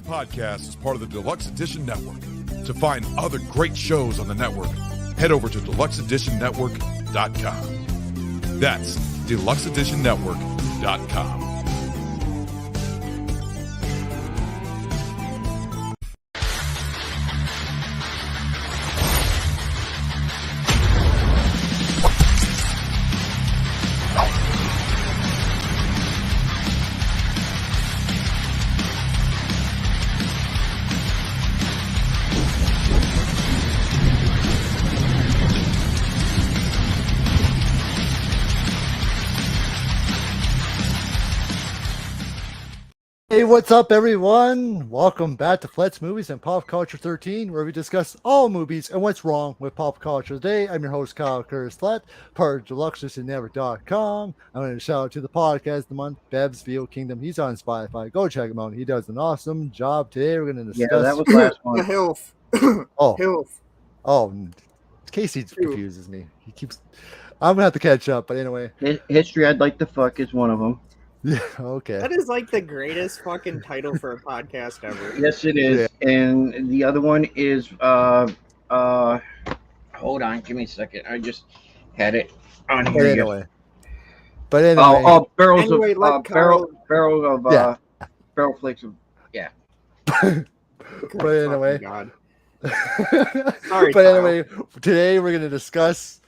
podcast is part of the Deluxe Edition Network. To find other great shows on the network, head over to deluxeeditionnetwork.com. That's deluxeeditionnetwork.com. Hey, what's up, everyone? Welcome back to Flet's Movies and Pop Culture 13, where we discuss all movies and what's wrong with pop culture. Today, I'm your host, Kyle Curtis Flet, part of DeluxeEditionNetwork.com. I'm going to shout out to the podcast of the month, Bev's Video Kingdom. He's on Spotify. Go check him out. He does an awesome job. Today, we're going to discuss... Yeah, that was last one. Health. Oh. Health. Oh, Casey confuses me. He keeps... I'm going to have to catch up, but anyway. History I'd Like to Fuck is one of them. Yeah, okay. That is like the greatest fucking title for a podcast ever. Yes, it is. Yeah. And the other one is hold on, give me a second. I just had it on here. But anyway. Barrel flakes of But anyway. God. Sorry, but anyway, today we're gonna discuss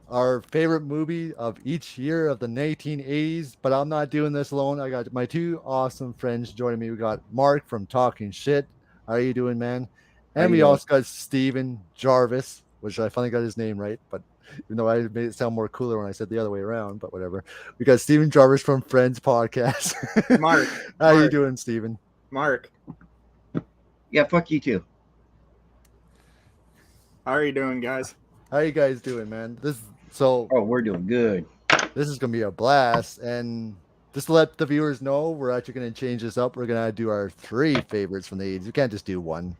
our favorite movie of each year of the 1980s, but I'm not doing this alone. I got my two awesome friends joining me. We got Mark from Talking Shit. How are you doing, man? And we also got Steven Jarvis, which I finally got his name right, but even though I made it sound more cooler when I said the other way around, but whatever. We got Steven Jarvis from Friends Podcast. Mark. How you doing, Steven? Mark. Yeah, fuck you too. How are you doing, guys? How you guys doing, man? We're doing good. This is gonna be a blast, and just to let the viewers know, we're actually gonna change this up. We're gonna do our three favorites from the 80s. We can't just do one.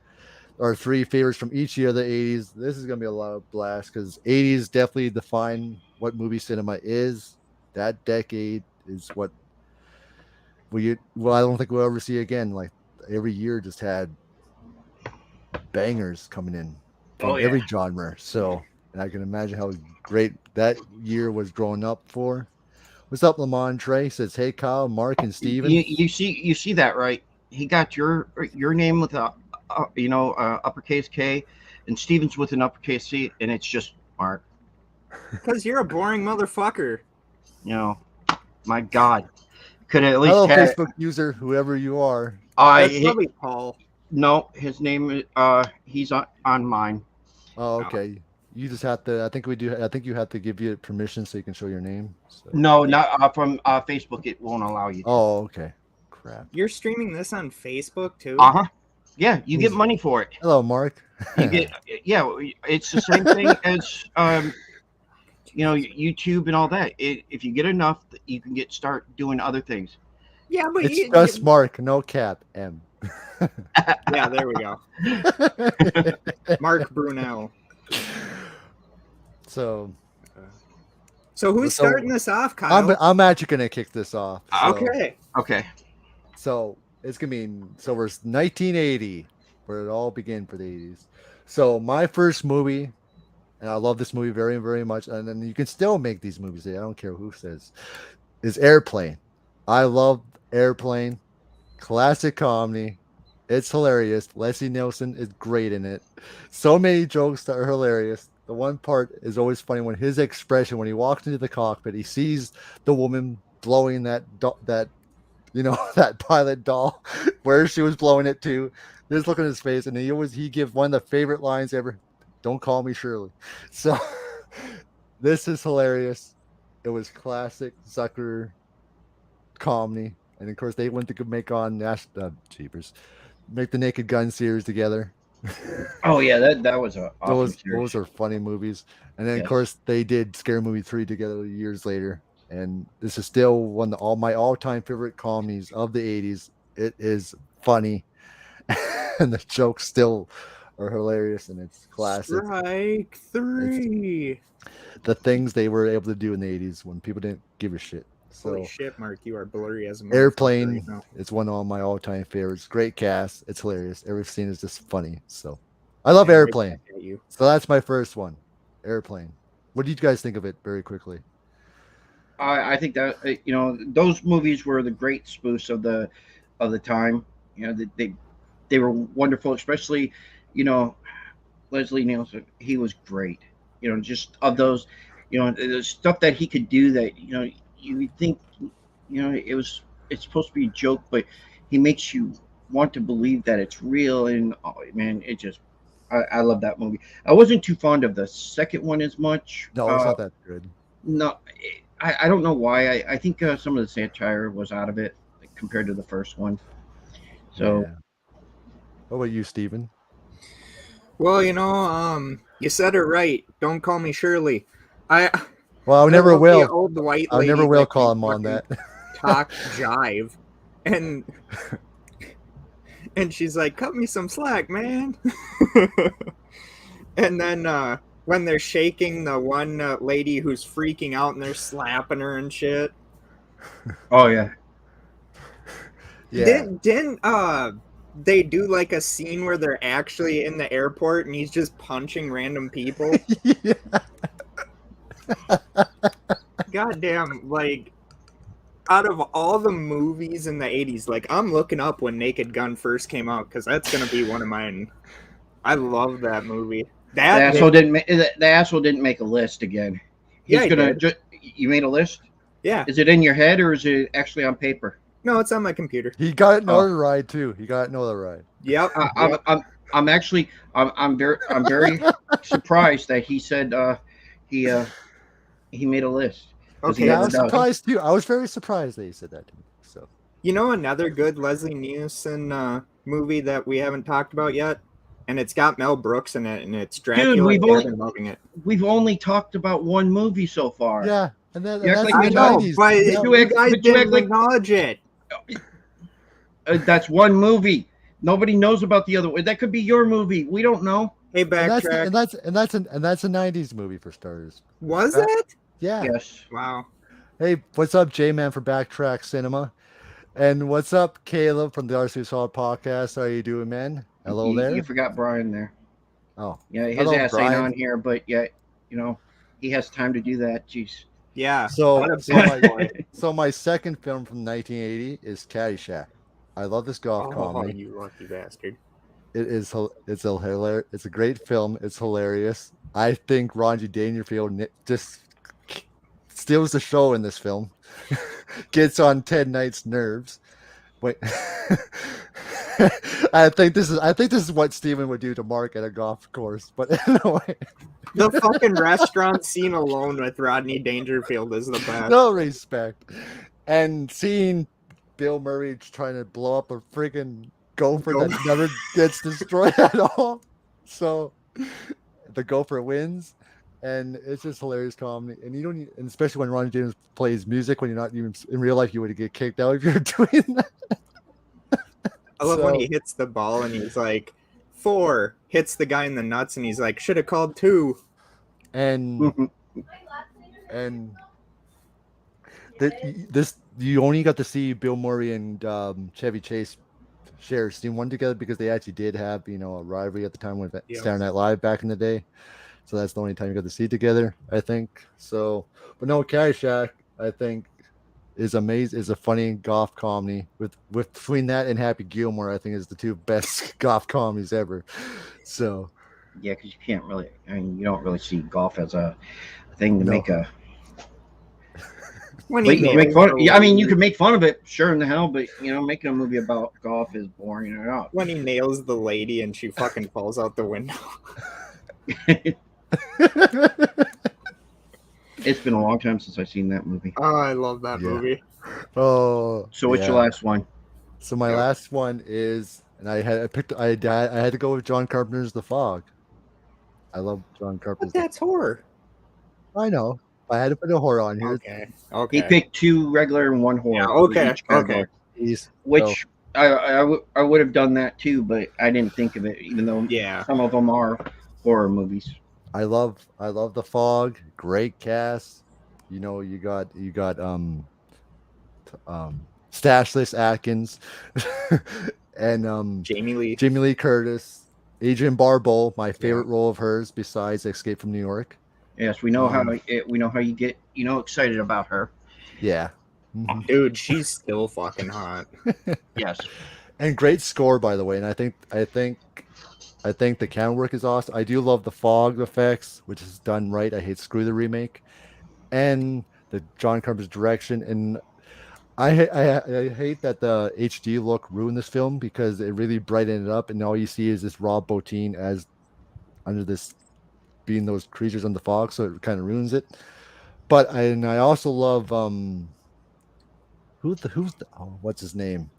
Our three favorites from each year of the 80s. This is gonna be a lot of blast because 80s definitely define what movie cinema is. That decade is what I don't think we'll ever see again. Like every year just had bangers coming in from every genre. So. And I can imagine how great that year was growing up for. What's up, Lamont Trey? Says, hey, Kyle, Mark, and Steven. You see that, right? He got your name with a uppercase K, and Steven's with an uppercase C, and it's just Mark. Because you're a boring motherfucker. You know, my God. Could at least hello, Facebook user, whoever you are. That's probably Paul. No, his name is he's on mine. Oh, okay. You just have to. I think you have to give you permission so you can show your name. So. No, not from Facebook. It won't allow you. Oh, okay. Crap. You're streaming this on Facebook too? Yeah, you get money for it. Hello, Mark. You get it's the same thing as YouTube and all that. If you get enough, you can start doing other things. Yeah, but it's just Mark, no cap. M. Yeah, there we go. Mark Brunel. So who's starting this off, Kyle? I'm actually gonna kick this off. So. Okay. So it's gonna be we're 1980, where it all began for the 80s. So my first movie, and I love this movie very, very much, and then you can still make these movies. I don't care who says, is Airplane. I love Airplane, classic comedy. It's hilarious. Leslie Nielsen is great in it. So many jokes that are hilarious. The one part is always funny when his expression when he walks into the cockpit, he sees the woman blowing that pilot doll where she was blowing it to. Just look at his face, and he gives one of the favorite lines ever. Don't call me Shirley. So this is hilarious. It was classic Zucker comedy, and of course they went to make on make the Naked Gun series together. Oh yeah, that was a awesome those are funny movies. And then of course they did Scary Movie 3 together years later, and this is still one of my all-time favorite comedies of the 80s. It is funny and the jokes still are hilarious, and it's classic. Strike 3. The things they were able to do in the 80s when people didn't give a shit. So Holy shit, Mark, you are blurry as a motherfucker Airplane, right now. it's one of my all-time favorites. Great cast. It's hilarious. Every scene is just funny. So I love And right Airplane. back at you. So that's my first one. Airplane. What do you guys think of it very quickly? I think that those movies were the great spoofs of the time. They were wonderful, especially Leslie Nielsen. He was great. Just of those, the stuff that he could do that you would think it's supposed to be a joke, but he makes you want to believe that it's real. And oh man, I love that movie. I wasn't too fond of the second one as much. No, it's not that good. No, I don't know why. I think some of the satire was out of it compared to the first one. So Yeah. What about you, Steven? Well, you said it right. Don't call me Shirley. Well, I I never love the will. old white I lady never will that call can him on fucking that. talk jive, and she's like, "Cut me some slack, man." And then when they're shaking the one lady who's freaking out and they're slapping her and shit. oh yeah. Yeah. Didn't they do like a scene where they're actually in the airport and he's just punching random people? Yeah. Goddamn, like out of all the movies in the 80s, like I'm looking up when Naked Gun first came out because that's gonna be one of mine. I love that movie. The asshole didn't make a list again. Yeah, He's he gonna. did. You made a list? Yeah. Is it in your head or is it actually on paper? No, it's on my computer. He got another ride too. He got another ride. Yep. I'm very surprised that he said he made a list. Okay. Yeah, I never was does. surprised too. I was very surprised that he said that to me. So You know another good Leslie Nielsen movie that we haven't talked about yet? And it's got Mel Brooks in it, and it's Dracula. Dude, I've been loving it. We've only talked about one movie so far. yeah, and then You act that's like the you know, 90s. But Yeah. you guys but you didn't act like- acknowledge it. That's one movie. Nobody knows about the other one. That could be your movie. We don't know. Hey, And backtrack. that's a 90s movie for starters. Was it? Yeah. Yes. Wow. Hey, what's up, J-Man from Backtrack Cinema? And what's up, Caleb from the RC Solid Podcast? How are you doing, man? Hello there. You forgot Brian there. Oh, Yeah, his hello, ass ain't Brian. on here, but yet, he has time to do that. Jeez. Yeah. So, What a so, bad boy. so my second film from 1980 is Caddyshack. I love this golf Oh, comedy. you lucky bastard. It's a hilarious. It's a great film. It's hilarious. I think Ronji Dangerfield just steals the show in this film. Gets on Ted Knight's nerves. Wait, I think this is what Steven would do to Mark at a golf course. But anyway, The fucking restaurant scene alone with Rodney Dangerfield is the best. no respect. And seeing Bill Murray trying to blow up a freaking gopher that never gets destroyed at all. So the gopher wins, and it's just hilarious comedy. And you don't, and especially when Ronnie James plays music when you're not even in real life, you would get kicked out if you're doing that. I love when So- he hits the ball and he's like, 4, hits the guy in the nuts, and he's like, should have called 2. And this you only got to see Bill Murray and Chevy Chase share a scene one together because they actually did have a rivalry at the time with Yeah. Saturday Night Live back in the day. So that's the only time you got to see together, I think. So, but no, Caddyshack, I think, is amazing. Is a funny golf comedy with between that and Happy Gilmore, I think is the two best golf comedies ever. So Yeah, because you can't really. I mean, you don't really see golf as a thing to No. make a. When But he you can make nails fun. the Yeah, I mean, you lady- can make fun of it, sure in the hell, but making a movie about golf is boring enough. when he nails the lady and she fucking falls out the window. It's been a long time since I've seen that movie. Oh, I love that Yeah. movie. oh, So what's your yeah. last one? So my last one is, and I had to go with John Carpenter's The Fog. I love John But Carpenter's. that's horror. I know. I had to put a horror on here. Okay. He Okay. picked 2 regular and 1 horror. Yeah, for okay, each category, Please. Which I would have done that too, but I didn't think of it, even though Yeah. some of them are horror movies. I love The Fog. Great cast. You got Stashless Atkins, and Jamie Lee. Jamie Lee Curtis, Adrienne Barbeau, my favorite role of hers besides Escape from New York. Yes, we know how you get excited about her. Yeah. Mhm. Dude, she's still fucking hot. Yes. And great score, by the way. And I think the camera work is awesome. I do love the fog effects, which is done right. I hate Screw the remake, and the John Carpenter's direction. And I hate that the HD look ruined this film because it really brightened it up, and all you see is this Rob Bottin as under this being those creatures in the fog, so it kind of ruins it. But I also love what's his name?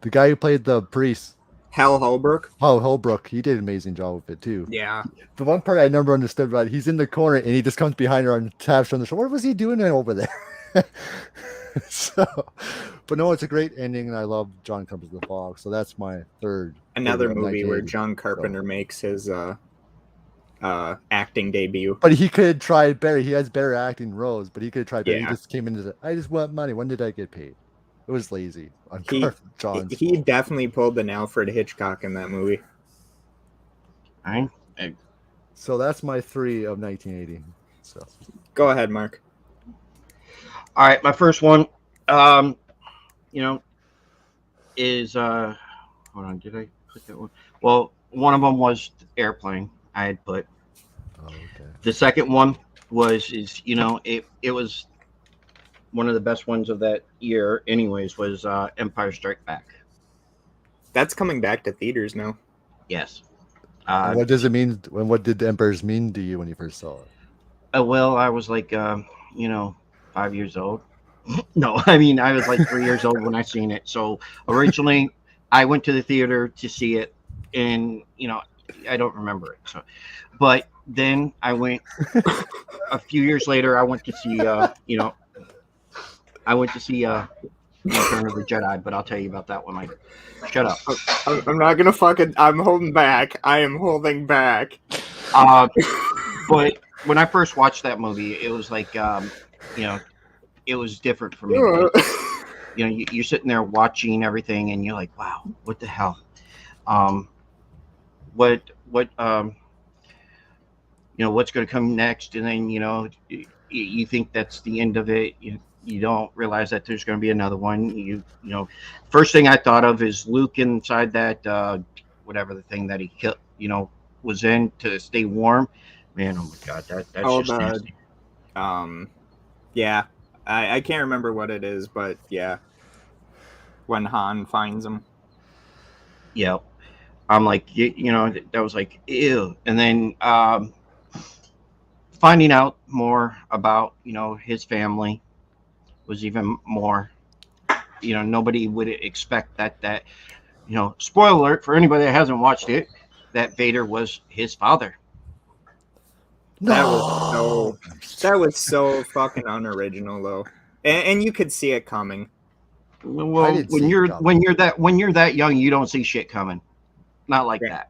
The guy who played the priest. Hal Holbrook. Oh, Holbrook. He did an amazing job with it too. Yeah. The one part I never understood, right? He's in the corner and he just comes behind her and taps her on the shoulder. What was he doing over there? So, but no, it's a great ending, and I love John Carpenter's The Fog. So that's my third. Another favorite of movie where 1980. John Carpenter makes his acting debut. But he could try better. He has better acting roles, but he could try better. Yeah. He just came into the, I just want money. When did I get paid? It was lazy on John's. He definitely pulled an Alfred Hitchcock in that movie. So that's my 3 of 1980. So Go ahead, Mark. All right, my first one, is hold on, did I put that one? Well, one of them was Airplane. I had put. Oh, okay. The second one it was one of the best ones of that year, anyways. Was Empire Strike Back. That's coming back to theaters now. Yes. What does it mean? What did the Emperors mean to you when you first saw it? Well, I was like, 5 years old. No, I mean, I was like 3 years old when I seen it. So originally, I went to the theater to see it, and I don't remember it. So, but then I went a few years later. I went to see, Return of the Jedi. But I'll tell you about that one later. Shut up. I'm not gonna I'm holding back. I am holding back. But when I first watched that movie, it was like, it was different for me. You're sitting there watching everything, and you're like, wow, what the hell? What's going to come next? And then, you think that's the end of it. You don't realize that there's going to be another one. First thing I thought of is Luke inside that, whatever the thing that he killed, was in to stay warm. Man, oh my God, that's just nasty. Yeah, I can't remember what it is, but yeah, when Han finds him. Yeah, I'm like, that was like, ew. And then finding out more about, his family was even more, nobody would expect that, spoiler alert for anybody that hasn't watched it, that Vader was his father. That was so fucking unoriginal, though, and you could see it coming. Well, when you're that young, you don't see shit coming, not like that.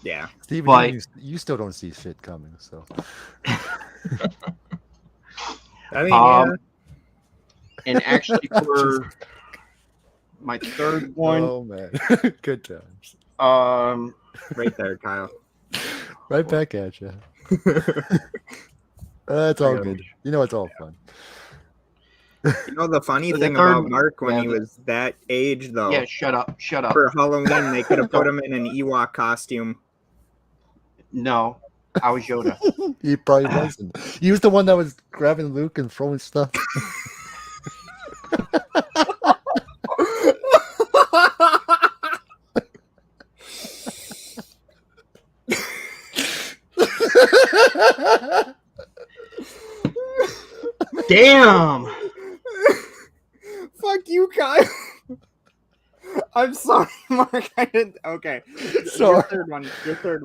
Yeah, Steven, but you still don't see shit coming. So, I mean, and actually for my third one, oh man, good times. Right there, Kyle. Right back at you. It's all good. It's all fun. The funny thing about Mark when he was that age, though. Yeah, shut up. For Halloween, they could have put him in an Ewok costume. No, I was Yoda. He probably wasn't. He was the one that was grabbing Luke and throwing stuff. Damn. Fuck you, Kyle. I'm sorry, Mark. I didn't. Okay. Sorry. Your third one.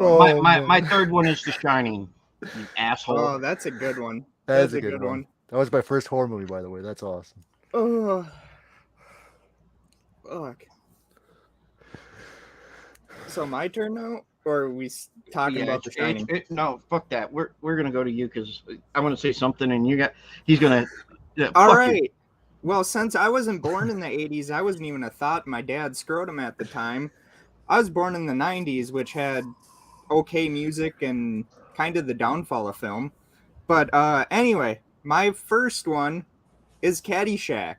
Oh, my third one is The Shining. You asshole. Oh, that's a good one. That's a good one. That was my first horror movie, by the way. That's awesome. Oh. Fuck. So my turn now, or are we talking about The Shining? No, fuck that. We're gonna go to you because I want to say something, and he's gonna. All right. Well, since I wasn't born in the 80s, I wasn't even a thought in my dad's scrotum at the time. I was born in the 90s, which had okay music and kind of the downfall of film. But anyway, my first one is Caddyshack,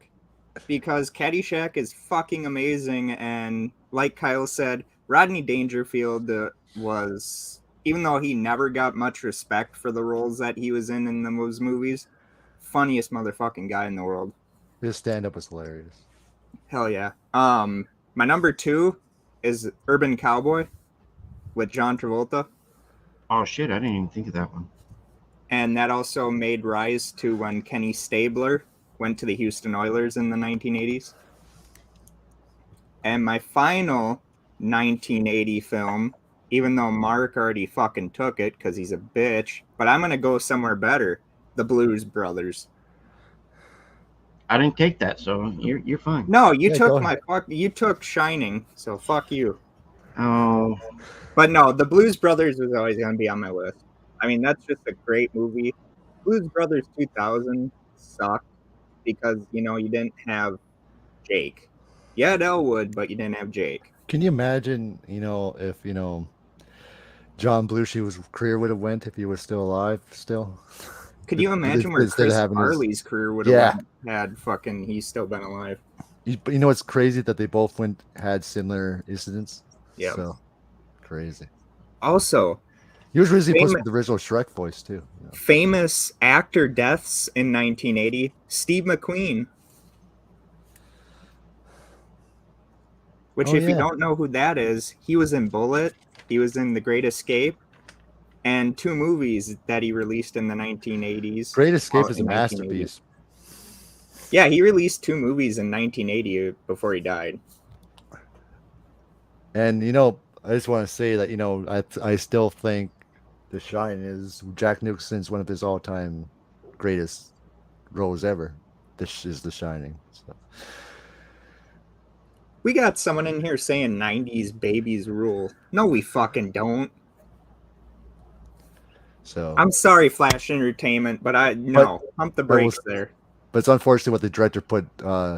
because Caddyshack is fucking amazing. And like Kyle said, Rodney Dangerfield was, even though he never got much respect for the roles that he was in those movies, funniest motherfucking guy in the world. His stand-up was hilarious. Hell yeah. My number 2 is Urban Cowboy with John Travolta. Oh shit, I didn't even think of that one. And that also made rise to when Kenny Stabler went to the Houston Oilers in the 1980s. And my final 1980 film, even though Mark already fucking took it because he's a bitch, but I'm going to go somewhere better. The Blues Brothers. I didn't take that, so you're fine. No, you Yeah, took you took Shining, so fuck you. Oh, But no, the Blues Brothers was always going to be on my list. I mean, that's just a great movie. Blues Brothers 2000 sucked because, you didn't have Jake. You had Elwood, but you didn't have Jake. Can you imagine, if, John Belushi's career would have went if he was still alive still? Could you imagine where Instead of Chris having his- Farley's career would have had fucking he's still been alive? But you know what's crazy that they both had similar incidents? Yeah. So crazy. Also, He was originally supposed to be the original Shrek voice too. famous actor deaths in 1980. Steve McQueen. Which, if you don't know who that is, he was in Bullet. He was in The Great Escape. And 2 movies that he released in the 1980s. Great Escape is a in 1980. masterpiece. Yeah, he released 2 movies in 1980 before he died. And I just want to say that I still think The Shine is Jack Nicholson's one of his all-time greatest roles ever. This is The Shining. So. We got someone in here saying 90s babies rule. No, we fucking don't. So I'm sorry, Flash Entertainment, but pump the brakes there. But it's unfortunate what the director put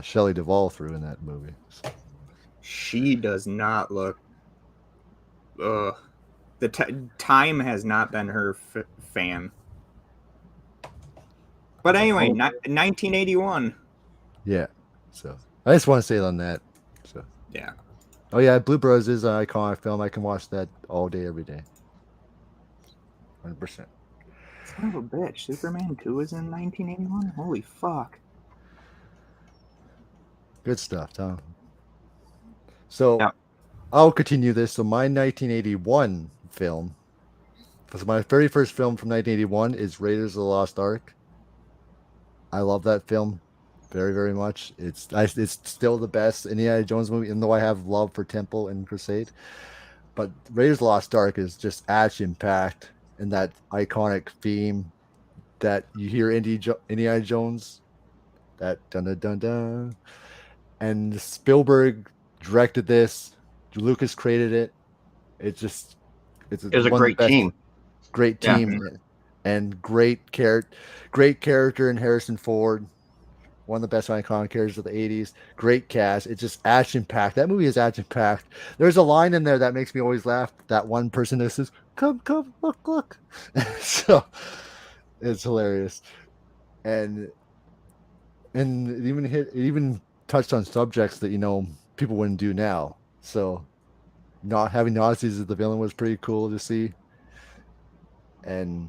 Shelley Duvall through in that movie. So. She does not look. The time has not been her fan. But anyway, 1981. Yeah. So I just want to say it on that. So yeah. Oh yeah, Blue Bros is an iconic film. I can watch that all day, every day. 100%. Son of a bitch. Superman 2 was in 1981? Holy fuck. Good stuff, Tom. So I'll continue this. So my 1981 film, so my very first film from 1981 is Raiders of the Lost Ark. I love that film very, very much. It's still the best Indiana Jones movie, even though I have love for Temple and Crusade. But Raiders of the Lost Ark is just action-packed. And that iconic theme that you hear Indiana Jones, that dun dun dun dun, and Spielberg directed this. Lucas created it. It was a great team. Great team, and great character in Harrison Ford. One of the best iconic characters of the 80s. Great cast. It's just action-packed. That movie is action-packed. There's a line in there that makes me always laugh. That one person that says, come, look. So it's hilarious. And it even touched on subjects that, people wouldn't do now. So not having Nazis as the villain was pretty cool to see. And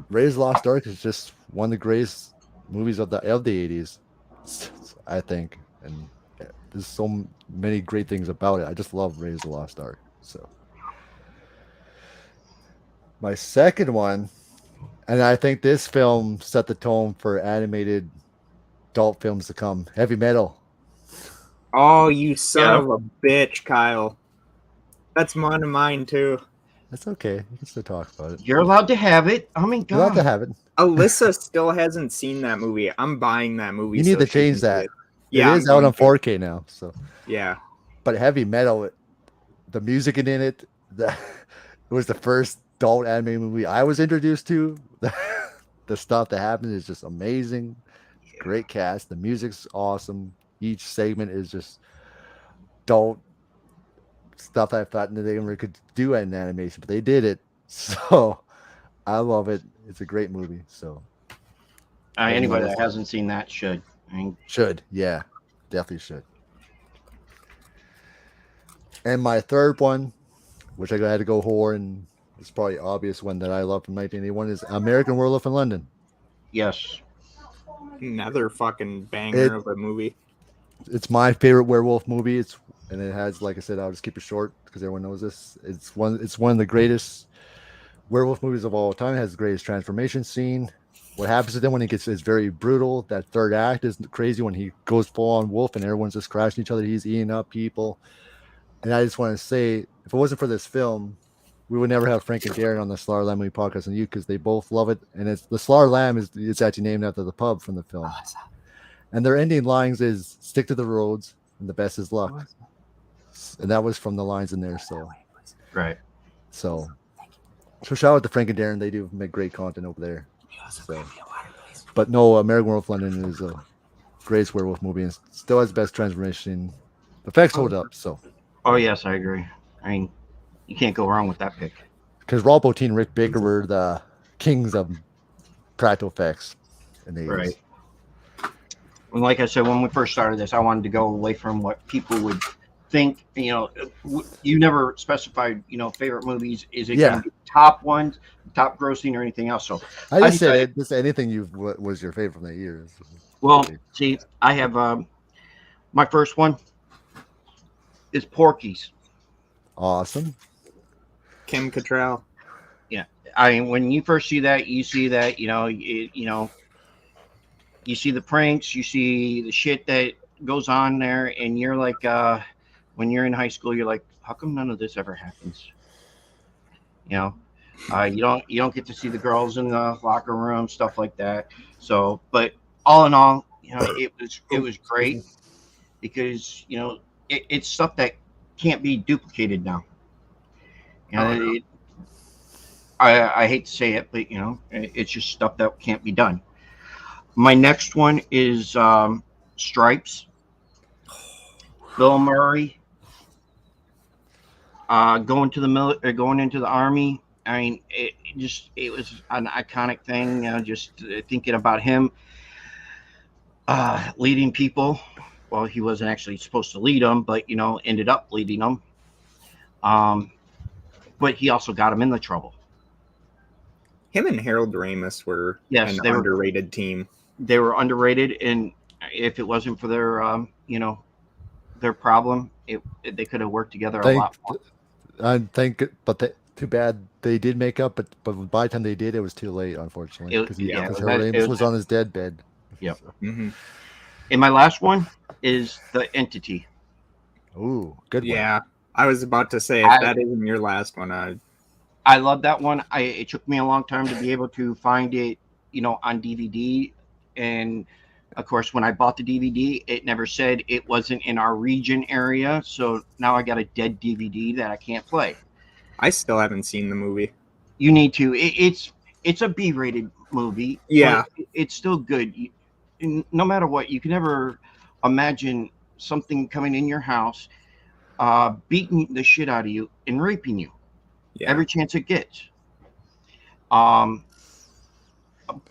Raiders of the Lost Ark is just one of the greatest movies of the 80s, I think, and there's so many great things about it. I just love Raiders of the Lost Ark. So my second one, and I think this film set the tone for animated adult films to come. Heavy Metal. Oh, you son of a bitch, Kyle. That's one of mine too. That's okay. You can still talk about it. You're allowed to have it. Oh my god. You're allowed to have it. Alyssa still hasn't seen that movie. I'm buying that movie. You need to change that. Yeah, it is out on 4K now. So yeah. But Heavy Metal, the music in it, it was the first adult anime movie I was introduced to. The stuff that happened is just amazing. great cast. The music's awesome. Each segment is just don't stuff I thought they never could do in animation, but they did it. So I love it. It's a great movie. So Anybody that hasn't seen that should. I mean, should, yeah, definitely should. And my third one, which I had to go horror, and it's probably obvious one that I love from 1981 is American Werewolf in London. yes. Another fucking banger of a movie. It's my favorite werewolf movie. And it has, like I said, I'll just keep it short because everyone knows this. It's one of the greatest werewolf movies of all time. It has the greatest transformation scene. What happens to them when he gets is very brutal. That third act is crazy when he goes full on wolf and everyone's just crashing each other. He's eating up people. And I just want to say, if it wasn't for this film, we would never have Frank and Darren on the Slar Lamb movie podcast and you, because they both love it. And it's the Slar Lamb it's actually named after the pub from the film. And their ending lines is stick to the roads and the best is luck. And that was from the lines in there. So Right. So shout out to Frank and Darren. They do make great content over there. So. But no, American Werewolf London is a greatest werewolf movie and still has the best transformation. The effects hold up. So. Oh yes, I agree. I mean, you can't go wrong with that pick. Because Rob Bottin and Rick Baker were the kings of practical effects in the 80s. Right. And like I said, when we first started this, I wanted to go away from what people would think. You know, you never specified, favorite movies. Is it going to be top ones, top grossing, or anything else? So I just said just anything was your favorite from that year. Well, see, I have my first one is Porky's. Awesome. Kim Cattrall. Yeah, I mean, when you first see that, you see that, you see the pranks, you see the shit that goes on there, and you're like, when you're in high school, you're like, how come none of this ever happens? You don't get to see the girls in the locker room, stuff like that. So, but all in all, it was great because it's stuff that can't be duplicated now. I hate to say it, but it's just stuff that can't be done. My next one is Stripes. Bill Murray going into the army. I mean, it was an iconic thing. Just thinking about him leading people. Well, he wasn't actually supposed to lead them, but ended up leading them. But he also got him in the trouble. Him and Harold Ramis were an underrated team. They were underrated, and if it wasn't for their their problem, they could have worked together a lot more. Too bad they did make up, but by the time they did, it was too late, unfortunately, because Harold Ramis was on his deathbed. Yep. Mm-hmm. And my last one is The Entity. Ooh, good one. Yeah, I was about to say, if that isn't your last one, I love that one. It took me a long time to be able to find it, on DVD. And of course, when I bought the DVD, it never said it wasn't in our region area. So now I got a dead DVD that I can't play. I still haven't seen the movie. You need to. It's a B-rated movie. Yeah. It's still good. No matter what, you can never imagine something coming in your house, beating the shit out of you and raping you. Yeah. Every chance it gets.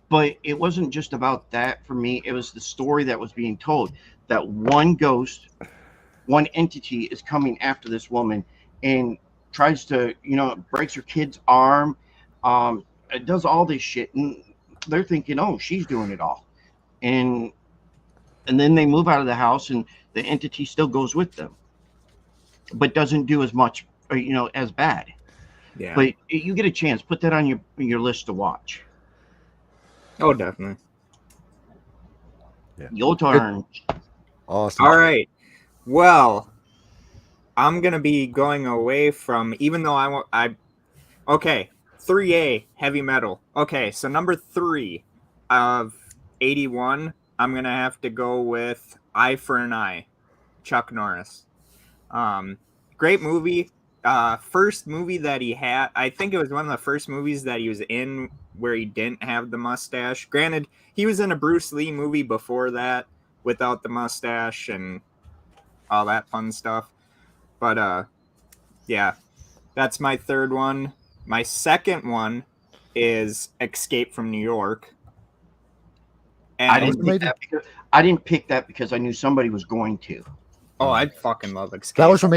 But it wasn't just about that for me. It was the story that was being told, that one ghost, one entity is coming after this woman and tries to, breaks her kid's arm. It does all this shit. And they're thinking, oh, she's doing it all. And then they move out of the house and the entity still goes with them, but doesn't do as much, as bad. Yeah. But you get a chance, put that on your list to watch. Oh, definitely. Yeah. Your turn. Awesome. All right. Well, I'm going to be going away from, even though okay, 3A, heavy metal. Okay, so number 3 of 81, I'm going to have to go with Eye for an Eye, Chuck Norris. Great movie. First movie that he had, I think it was one of the first movies that he was in where he didn't have the mustache. Granted, he was in a Bruce Lee movie before that without the mustache and all that fun stuff. But yeah, that's my third one. My second one is Escape from New York. And I didn't pick that because I knew somebody was going to. oh, I fucking love Escape. That was from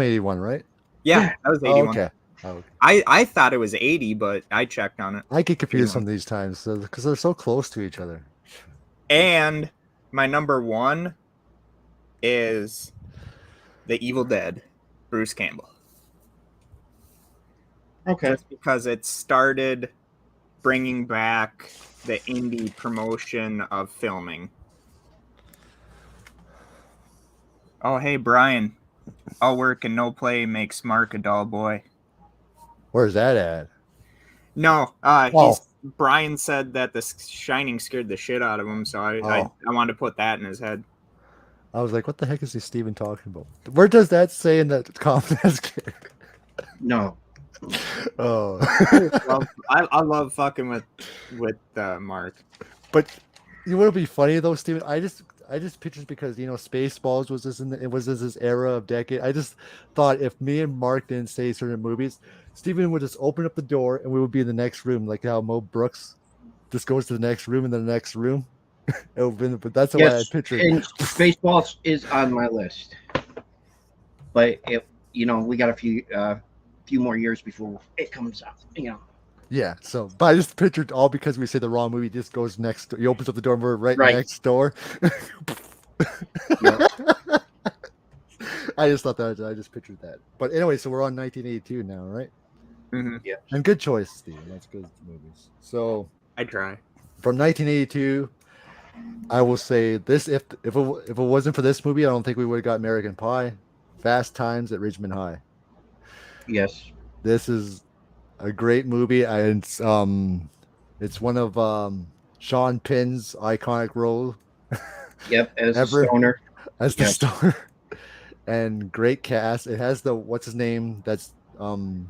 81, right? Yeah, that was 81. Oh, okay. Oh, I thought it was 80, but I checked on it. I get confused some of these times because they're so close to each other. And my number one is The Evil Dead, Bruce Campbell. Okay. Just because it started bringing back the indie promotion of filming. Oh, hey, Brian. All work and no play makes Mark a dull boy. Where's that at? No, Brian said that The Shining scared the shit out of him, so I wanted to put that in his head. I was like, what the heck is this Steven talking about? Where does that say in that comment? No. Oh. I love fucking with Mark. But you want to be funny though, Steven? I just pictured because Spaceballs was this era of decade. I just thought if me and Mark didn't say certain movies, Steven would just open up the door and we would be in the next room, like how Mo Brooks just goes to the next room and the next room. But that's the way I pictured. And Spaceballs is on my list, but we got a few more years before it comes out. Yeah. So, but I just pictured all because we say the wrong movie. Just goes next. He opens up the door and we're right next door. Yep. I just thought that. I just pictured that. But anyway, so we're on 1982 now, right? Mm-hmm. Yeah. And good choice, Steven. That's good movies. So I try. From 1982, I will say this: if it wasn't for this movie, I don't think we would have got American Pie, Fast Times at Ridgemont High. Yes. This is a great movie. It's one of Sean Penn's iconic role. Yep, as the stoner. As the stoner. And great cast. It has what's his name that's in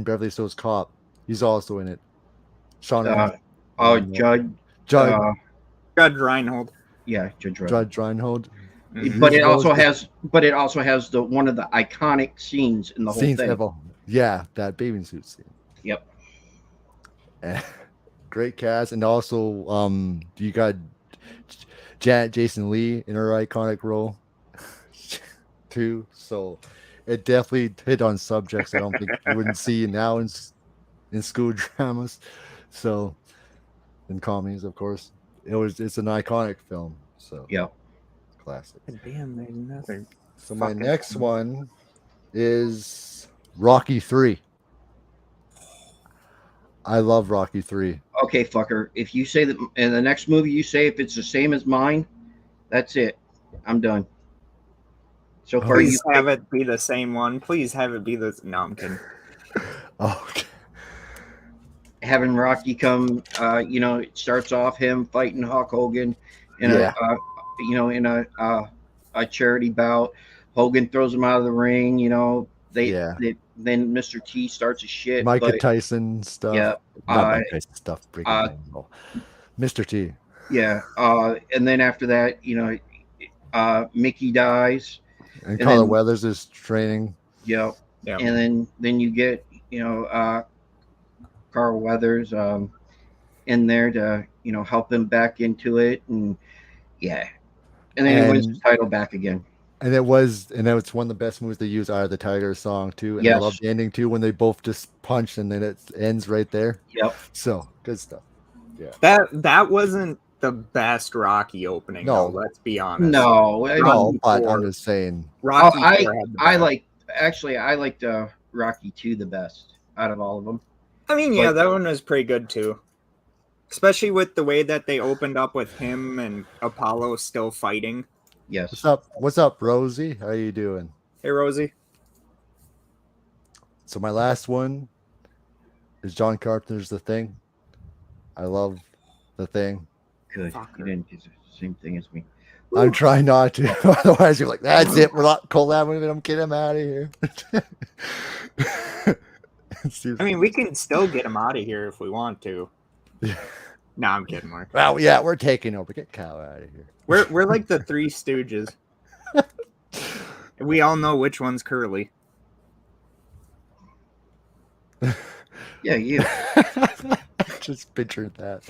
Beverly Hills Cop. He's also in it. Sean. Judge Reinhold. Yeah, Judge Reinhold. Mm-hmm. But it also has the one of the iconic scenes in the whole thing. Ever. Yeah, that bathing suit scene. Yep. Great cast, and also you got Janet Jason Leigh in her iconic role too. So it definitely hit on subjects I don't think you wouldn't see now in school dramas. So in comedies, of course, it's an iconic film. So yeah, classic. Damn, there's nothing. So my next one is Rocky 3. I love Rocky 3. Okay, fucker. If you say that in the next movie you say if it's the same as mine, that's it. I'm done. So far, please have it be the same one. Please have it be the. No, I'm kidding. Okay. Having Rocky come, it starts off him fighting Hulk Hogan in a charity bout. Hogan throws him out of the ring. Then Mr. T starts his shit. Micah Tyson stuff. Yeah. Not Mike Tyson stuff. Mr. T. Yeah. And then after that, Mickey dies. And Carla Weathers is training. Yeah. And then you get, Carl Weathers in there to, help him back into it. And yeah. And then he wins the title back again. And it's one of the best moves they use out of the Tiger song too. And I love the ending too when they both just punch and then it ends right there. Yep. So good stuff. Yeah. That wasn't the best Rocky opening. No, let's be honest. No, but I'm just saying. Rocky. I liked Rocky 2 the best out of all of them. I mean, that one was pretty good too. Especially with the way that they opened up with him and Apollo still fighting. Yes. What's up, Rosie? How you doing? Hey, Rosie. So my last one is John Carpenter's The Thing. I love The Thing. Good. You didn't do the same thing as me. I'm trying not to. Otherwise, you're like, that's it. We're not collabing with it. I'm kidding. I'm out of here. I mean, we can still get him out of here if we want to. No, I'm kidding, Mark. Well, yeah, we're taking over. Get Kyle out of here. We're like the Three Stooges. We all know which one's Curly. Yeah, you. Just pictured that.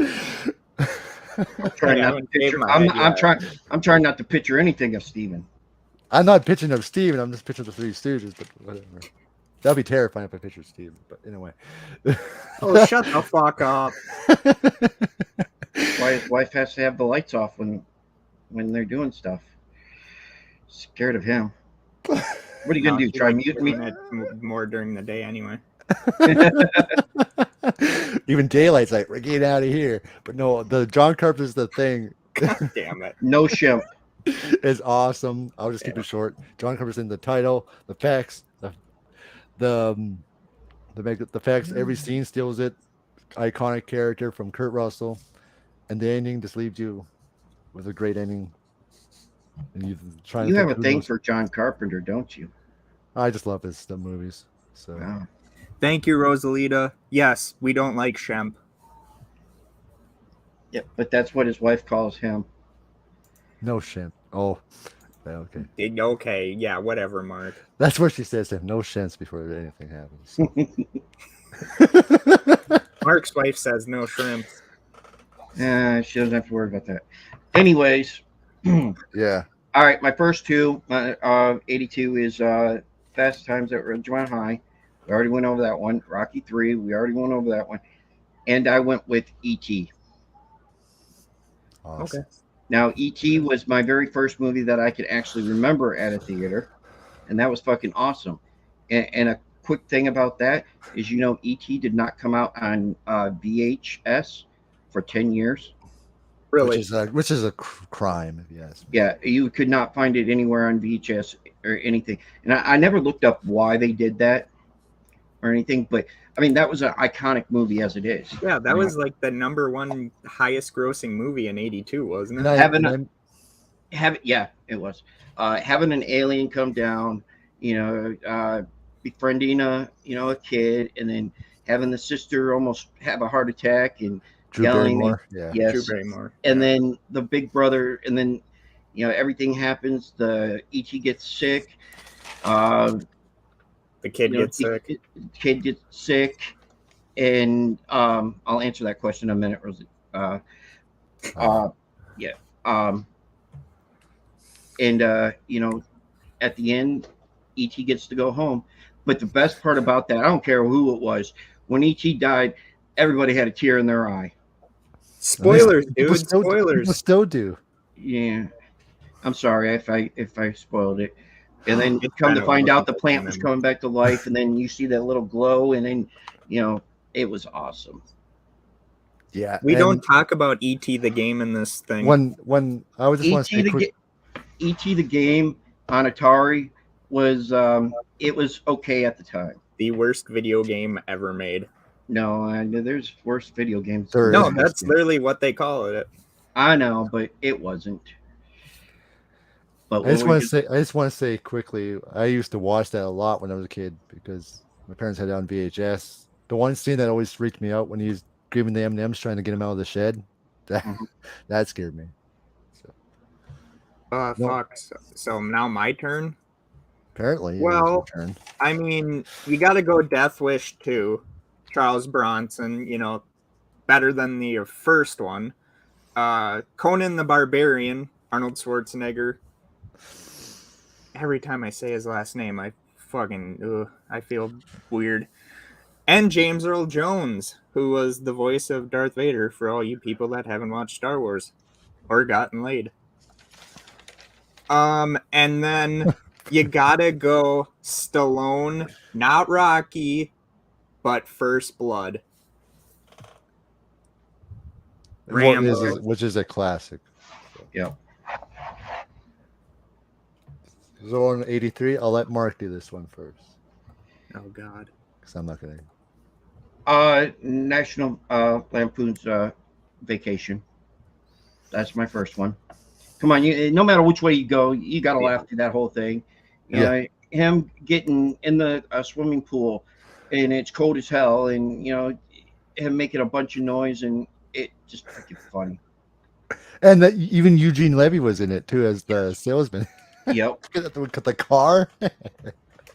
Trying Yeah, not I to gave picture. my I'm idea. trying not to picture anything of Steven. I'm not pitching of Steven. I'm just pitching the Three Stooges, but whatever. That'd be terrifying if I pictured Steven. But anyway. Oh, shut the fuck up. Why his wife has to have the lights off when they're doing stuff. Scared of him. What are you gonna do? She Try likes mute me? doing it more during the day anyway. Even daylight's like, we're getting out of here. But no, the John Carpenter's The Thing God damn it. No shimp. is awesome. I'll just keep it short. John Carpenter's in the title, the facts, the facts. Every scene steals it. Iconic character from Kurt Russell, and the ending just leaves you with a great ending. And You have a thing for John Carpenter, don't you? I just love his movies. So Wow. Thank you, Rosalita. Yes, we don't like Shemp. Yeah, but that's what his wife calls him. no shit. Oh, okay. Okay, yeah, whatever, Mark. That's what she says to him. No shits before anything happens. Mark's wife says no shrimp. She doesn't have to worry about that. Anyways, Yeah. all right. My first two, 82 is Fast Times at Ridgemont High. We already went over that one. Rocky 3, we already went over that one. And I went with E.T. Awesome. Okay. Now, E.T. was my very first movie that I could actually remember at a theater, and that was fucking awesome. And a quick thing about that is, E.T. did not come out on VHS for 10 years. Really? Which is a crime, if you ask me. Yeah, you could not find it anywhere on VHS or anything. And I never looked up why they did that or anything, but I mean, that was an iconic movie as it is. Yeah, that was like the -- highest grossing movie in 82, wasn't it? Yeah, it was. Having an alien come down, befriending a kid, and then having the sister almost have a heart attack and Drew yelling. Barrymore. Yeah. Yes. Drew Barrymore. And then the big brother, and then everything happens. The E.T. gets sick. The kid gets sick. Kid gets sick, and I'll answer that question in a minute, Rosie. Yeah. And at the end, E.T. gets to go home. But the best part about that, I don't care who it was, when E.T. died, everybody had a tear in their eye. Spoilers, People dude. still Spoilers. still do. Yeah. I'm sorry if I spoiled it. And then It's come to been find a out the long plant time. was coming back to life, and then you see that little glow, and then it was awesome. Yeah. We and don't talk about E.T. the game in this thing. when I was just want to say quick, E.T. the game on Atari was it was okay at the time. The worst video game ever made. No, there's worse video games. There No, is. that's literally what they call it. I know, but it wasn't. But I just want to say quickly, I used to watch that a lot when I was a kid because my parents had it on VHS. The one scene that always freaked me out when he's giving the M&Ms trying to get him out of the shed, that scared me. So, No. Fuck. So now my turn? apparently, Well- it was your turn. I mean, you got to go Death Wish 2. Charles Bronson, better than the first one. Conan the Barbarian, Arnold Schwarzenegger. Every time I say his last name, I feel weird. And James Earl Jones, who was the voice of Darth Vader for all you people that haven't watched Star Wars or gotten laid. And then you gotta go Stallone, not Rocky, but First Blood. Rambo. Which is a classic. Yeah. So on 83, I'll let Mark do this one first Oh God. because I'm not gonna. National Lampoon's Vacation. That's my first one. Come on, no matter which way you go, you got to laugh through that whole thing. Him getting in the swimming pool, and it's cold as hell, and him making a bunch of noise, and it just freaking funny. And even Eugene Levy was in it too as the salesman. Yep. With the car.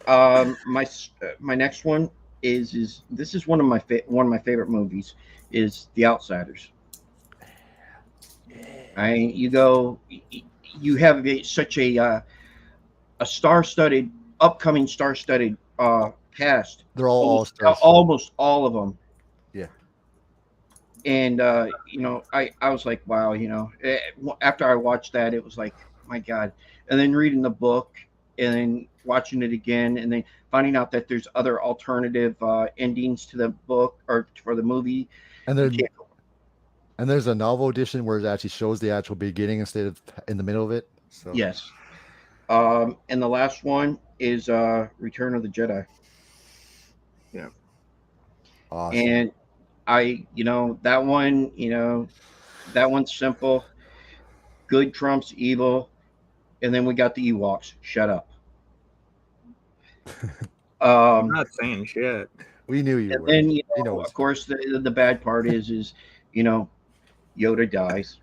My next one is this is one of my favorite movies is The Outsiders. You have such a star-studded, upcoming star-studded cast. They're all stars. Almost all of them. Yeah. And I was like, wow, after I watched that, it was like, my God. And then reading the book, and then watching it again, and then finding out that there's other alternative endings to the book or for the movie. And there's a novel edition where it actually shows the actual beginning instead of in the middle of it. So Yes. And the last one is Return of the Jedi. Yeah. Awesome. And that one's simple. Good trumps evil. And then we got the Ewoks. Shut up. I'm not saying shit. We knew you And were. then, of course, the bad part is Yoda dies.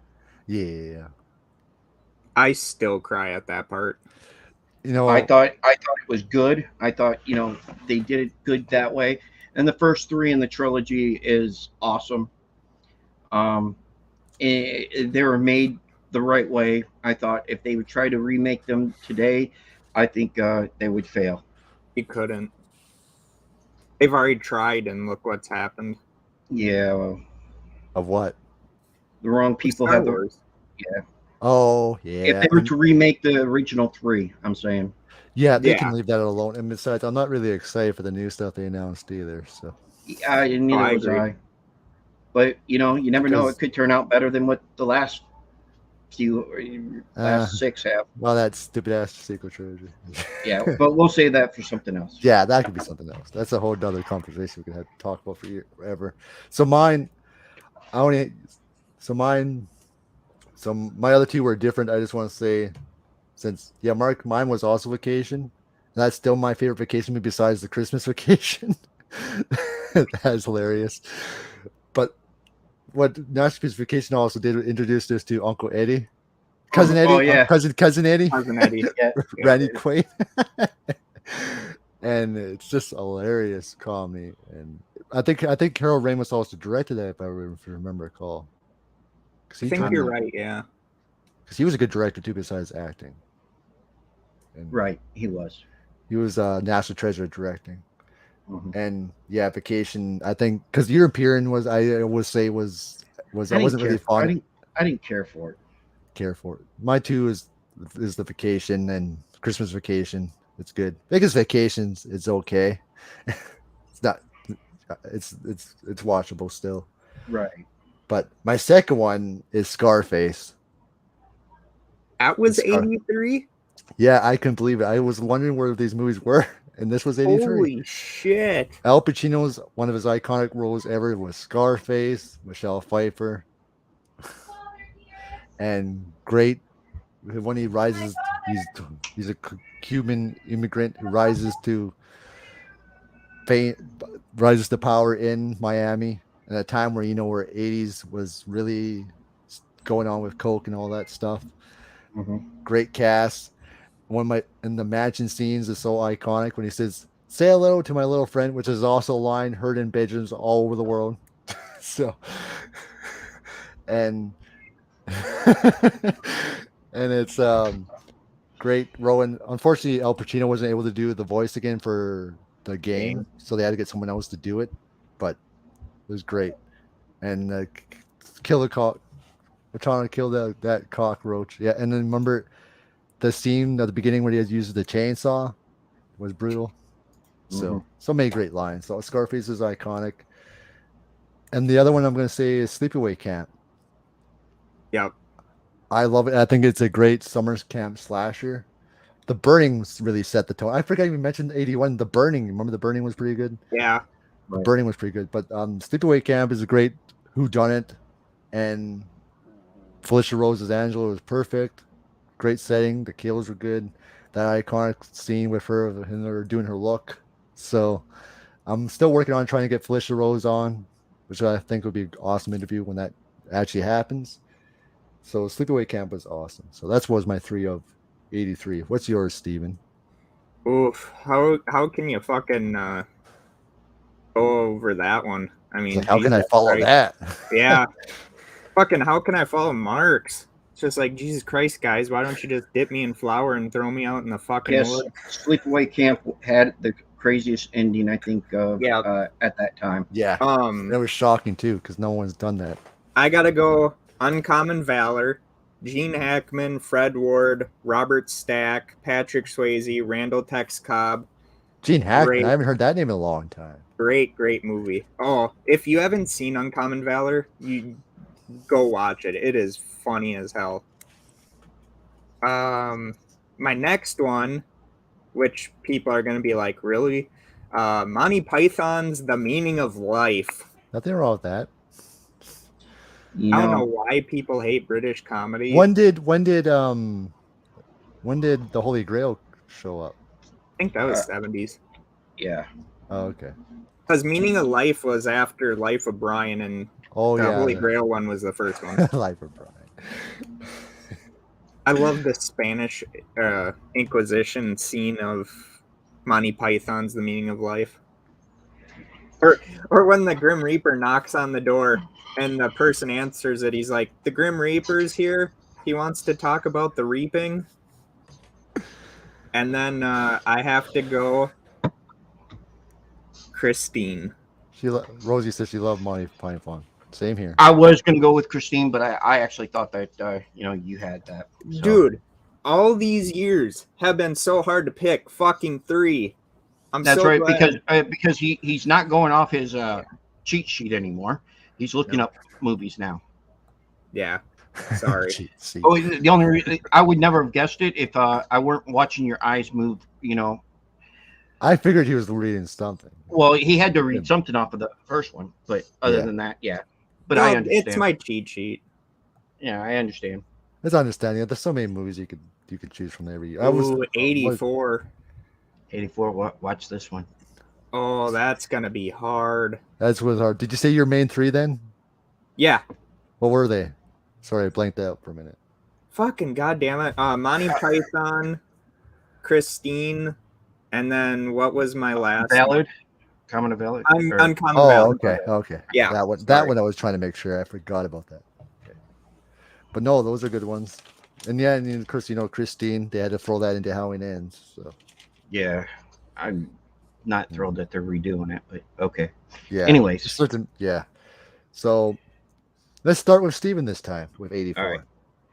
Yeah. I still cry at that part. I thought it was good. I thought, they did it good that way. And the first three in the trilogy is awesome. They were made the right way. I thought if they would try to remake them today, I think they would fail. You couldn't. They've already tried, and look what's happened. Yeah. Well, of what? The wrong people Star have Wars. Yeah. Oh, yeah. If they were to remake the original three, I'm saying. Yeah, they Yeah. can leave that alone. And besides, I'm not really excited for the new stuff they announced either. So Neither was agree. I. But you never know. Because- It could turn out better than what the last six have. well, that stupid ass sequel trilogy. Yeah, but we'll say that for something else. Yeah, that could be something else. That's a whole other conversation we could have to talk about forever. So my other two were different. I just want to say, Mark, mine was also Vacation. And that's still my favorite vacation movie besides the Christmas Vacation. That's hilarious. But what National Vacation also did introduce us to Uncle Eddie. Cousin Eddie. Oh, yeah. Cousin Eddie. Cousin Eddie. Yeah. Randy Quaid. And it's just hilarious comedy. And I think Harold Ramis also directed that, if I remember call. I think you're right, yeah. Because he was a good director too, besides acting. And Right, he was. he was National Treasure directing. Mhm. And yeah, Vacation. I think because European was, I would say was I wasn't really fond. I didn't care for it. Care for it. My two is the Vacation and Christmas Vacation. It's good. Vegas Vacations, it's okay. It's not. It's watchable still. Right. But my second one is Scarface. That was Scar- 83? Yeah, I couldn't believe it. I was wondering where these movies were, and this was 83. Holy shit. Al Pacino's one of his iconic roles ever was Scarface, Michelle Pfeiffer, and great when he rises. He's a Cuban immigrant who rises to power in Miami at a time where where 80's was really going on with coke and all that stuff. Mm-hmm. Great cast. And the mansion scenes is so iconic when he says, "Say hello to my little friend," which is also a line heard in bedrooms all over the world. So, and and it's great. Rowan. Unfortunately, Al Pacino wasn't able to do the voice again for the game, so they had to get someone else to do it. But it was great. And kill the cock. We're trying to kill that cockroach. Yeah, and then remember the scene at the beginning where he uses the chainsaw was brutal. So many great lines. So Scarface is iconic. And the other one I'm going to say is Sleepaway Camp. Yep. I love it. I think it's a great summer camp slasher. The Burning really set the tone. I forgot you mentioned 81. The Burning. Remember The Burning was pretty good? Yeah. The Burning was pretty good. But Sleepaway Camp is a great whodunit. And Felicia Rose's Angela was perfect. Great setting. The kills were good. That iconic scene with her and her doing her look. So I'm still working on trying to get Felicia Rose on, which I think would be an awesome interview when that actually happens. So Sleepaway Camp was awesome. So that's was my 3 of 83. What's yours, Steven? Oof. How can you fucking go over that one? I It's mean, like, how can I Jesus follow Christ. that? Yeah. Fucking how can I follow Mark's? It's just like, Jesus Christ, guys, why don't you just dip me in flour and throw me out in the fucking Yes, wood? Sleepaway Camp had the craziest ending, I think, of Yeah. at that time. Yeah. That was shocking too, because no one's done that. I gotta go Uncommon Valor, Gene Hackman, Fred Ward, Robert Stack, Patrick Swayze, Randall Tex Cobb. Gene Hackman. Great. I haven't heard that name in a long time. Great movie. Oh, if you haven't seen Uncommon Valor, you go watch it. It is funny as hell. My next one, which people are gonna be like, really? Monty Python's The Meaning of Life. Nothing wrong with that. You I don't know, know why people hate British comedy. When did the Holy Grail show up? I think that was 70s. yeah. Oh, okay. Because Meaning of Life was after Life of Brian, and Oh the yeah. Holy Grail one was the first one. Life of Brian. I love the Spanish Inquisition scene of Monty Python's The Meaning of Life. Or when the Grim Reaper knocks on the door and the person answers it, he's like, "The Grim Reaper's here. He wants to talk about the reaping." And then I have to go Christine. Rosie says she loved Monty Python. Same here. I was gonna go with Christine, but I actually thought that you had that. So. Dude, all these years have been so hard to pick fucking 3. That's so right, glad. because he's not going off his cheat sheet anymore. He's looking up movies now. Yeah. Sorry. See. Oh, the only reason I would never have guessed it if I weren't watching your eyes move. I figured he was reading something. Well, he had to read something off of the first one, but other than that, yeah. But Well, I understand. it's my cheat sheet. Yeah, I understand. It's understanding. There's so many movies you could choose from every year. Ooh, 84. 84. Watch this one. Oh, that's gonna be hard. That's was hard. Did you say your main 3 then? Yeah. What were they? Sorry, I blanked out for a minute. Fucking goddamn it. Monty Python, Christine, and then what was my last? Ballad. Common of Ballad. Uncommon Oh, Valor. okay. Yeah, That one. sorry. That one I was trying to make sure. I forgot about that. Okay. But no, those are good ones. And yeah, and of course, Christine. They had to throw that into Halloween Ends. So Yeah, I'm not thrilled that they're redoing it, but okay. yeah. Anyways, Yeah. So let's start with Steven this time with 84. All right.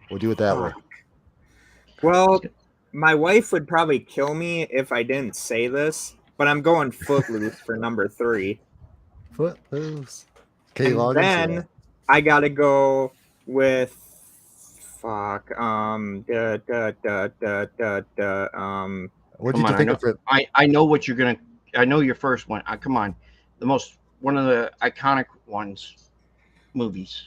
We'll do it that way. Well, my wife would probably kill me if I didn't say this, but I'm going Footloose for number 3. Footloose. Katie And Loggins. then I gotta go with fuck. What Come did you on, think of it? I know what you're gonna. I know your first one. Come on, one of the iconic movies.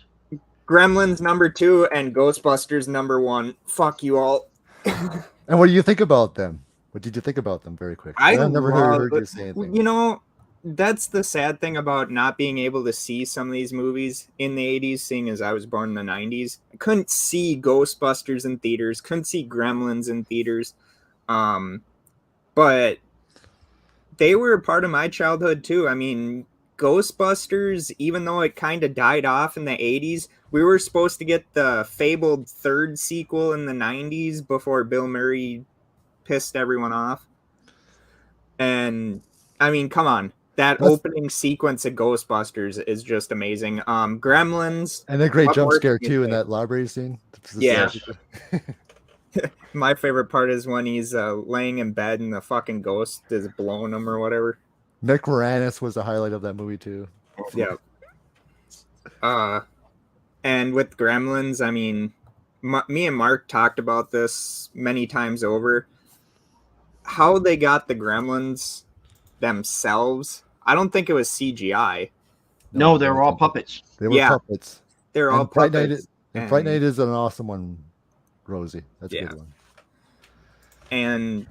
Gremlins number 2 and Ghostbusters number 1. Fuck you all. And what do you think about them? What did you think about them? Very quick. I've never heard you say anything. You know, that's the sad thing about not being able to see some of these movies in the 80s, seeing as I was born in the 90s. I couldn't see Ghostbusters in theaters, couldn't see Gremlins in theaters. But they were a part of my childhood too. I mean, Ghostbusters, even though it kind of died off in the 80s, we were supposed to get the fabled 3rd sequel in the 90s before Bill Murray pissed everyone off. And I mean, come on. That opening sequence of Ghostbusters is just amazing. Gremlins. And a great what jump more scare can you too in say? that library scene. Yeah. My favorite part is when he's laying in bed and the fucking ghost is blowing him or whatever. Nick Moranis was the highlight of that movie too. Yeah. And with Gremlins, I mean, me and Mark talked about this many times over. How they got the Gremlins themselves, I don't think it was CGI. No, they were all puppets. They were Yeah. puppets. They're all Fright Night puppets. Fright Night is an awesome one, Rosie. That's a Yeah. good one. And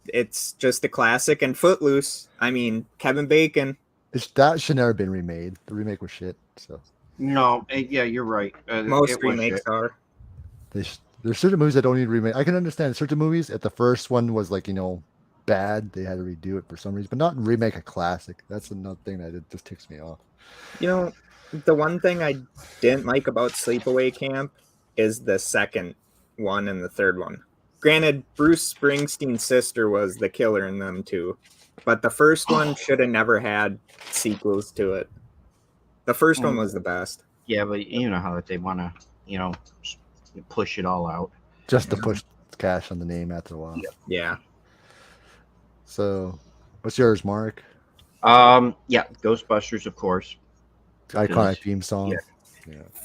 it's just a classic. And Footloose, I mean, Kevin Bacon. That should never have been remade. The remake was shit. So No, yeah, you're right. Most It was remakes shit. are. There's certain movies that don't need remake. I can understand certain movies. If the first one was like bad, they had to redo it for some reason, but not remake a classic. That's another thing that it just ticks me off. You know, the one thing I didn't like about Sleepaway Camp is the second one and the third one. Granted, Bruce Springsteen's sister was the killer in them too, but the first one should have never had sequels to it. The first one was the best. Yeah, but you know how they want to, push it all out. Just to push cash on the name after a while. Yeah. So, what's yours, Mark? Yeah, Ghostbusters, of course. Iconic theme song.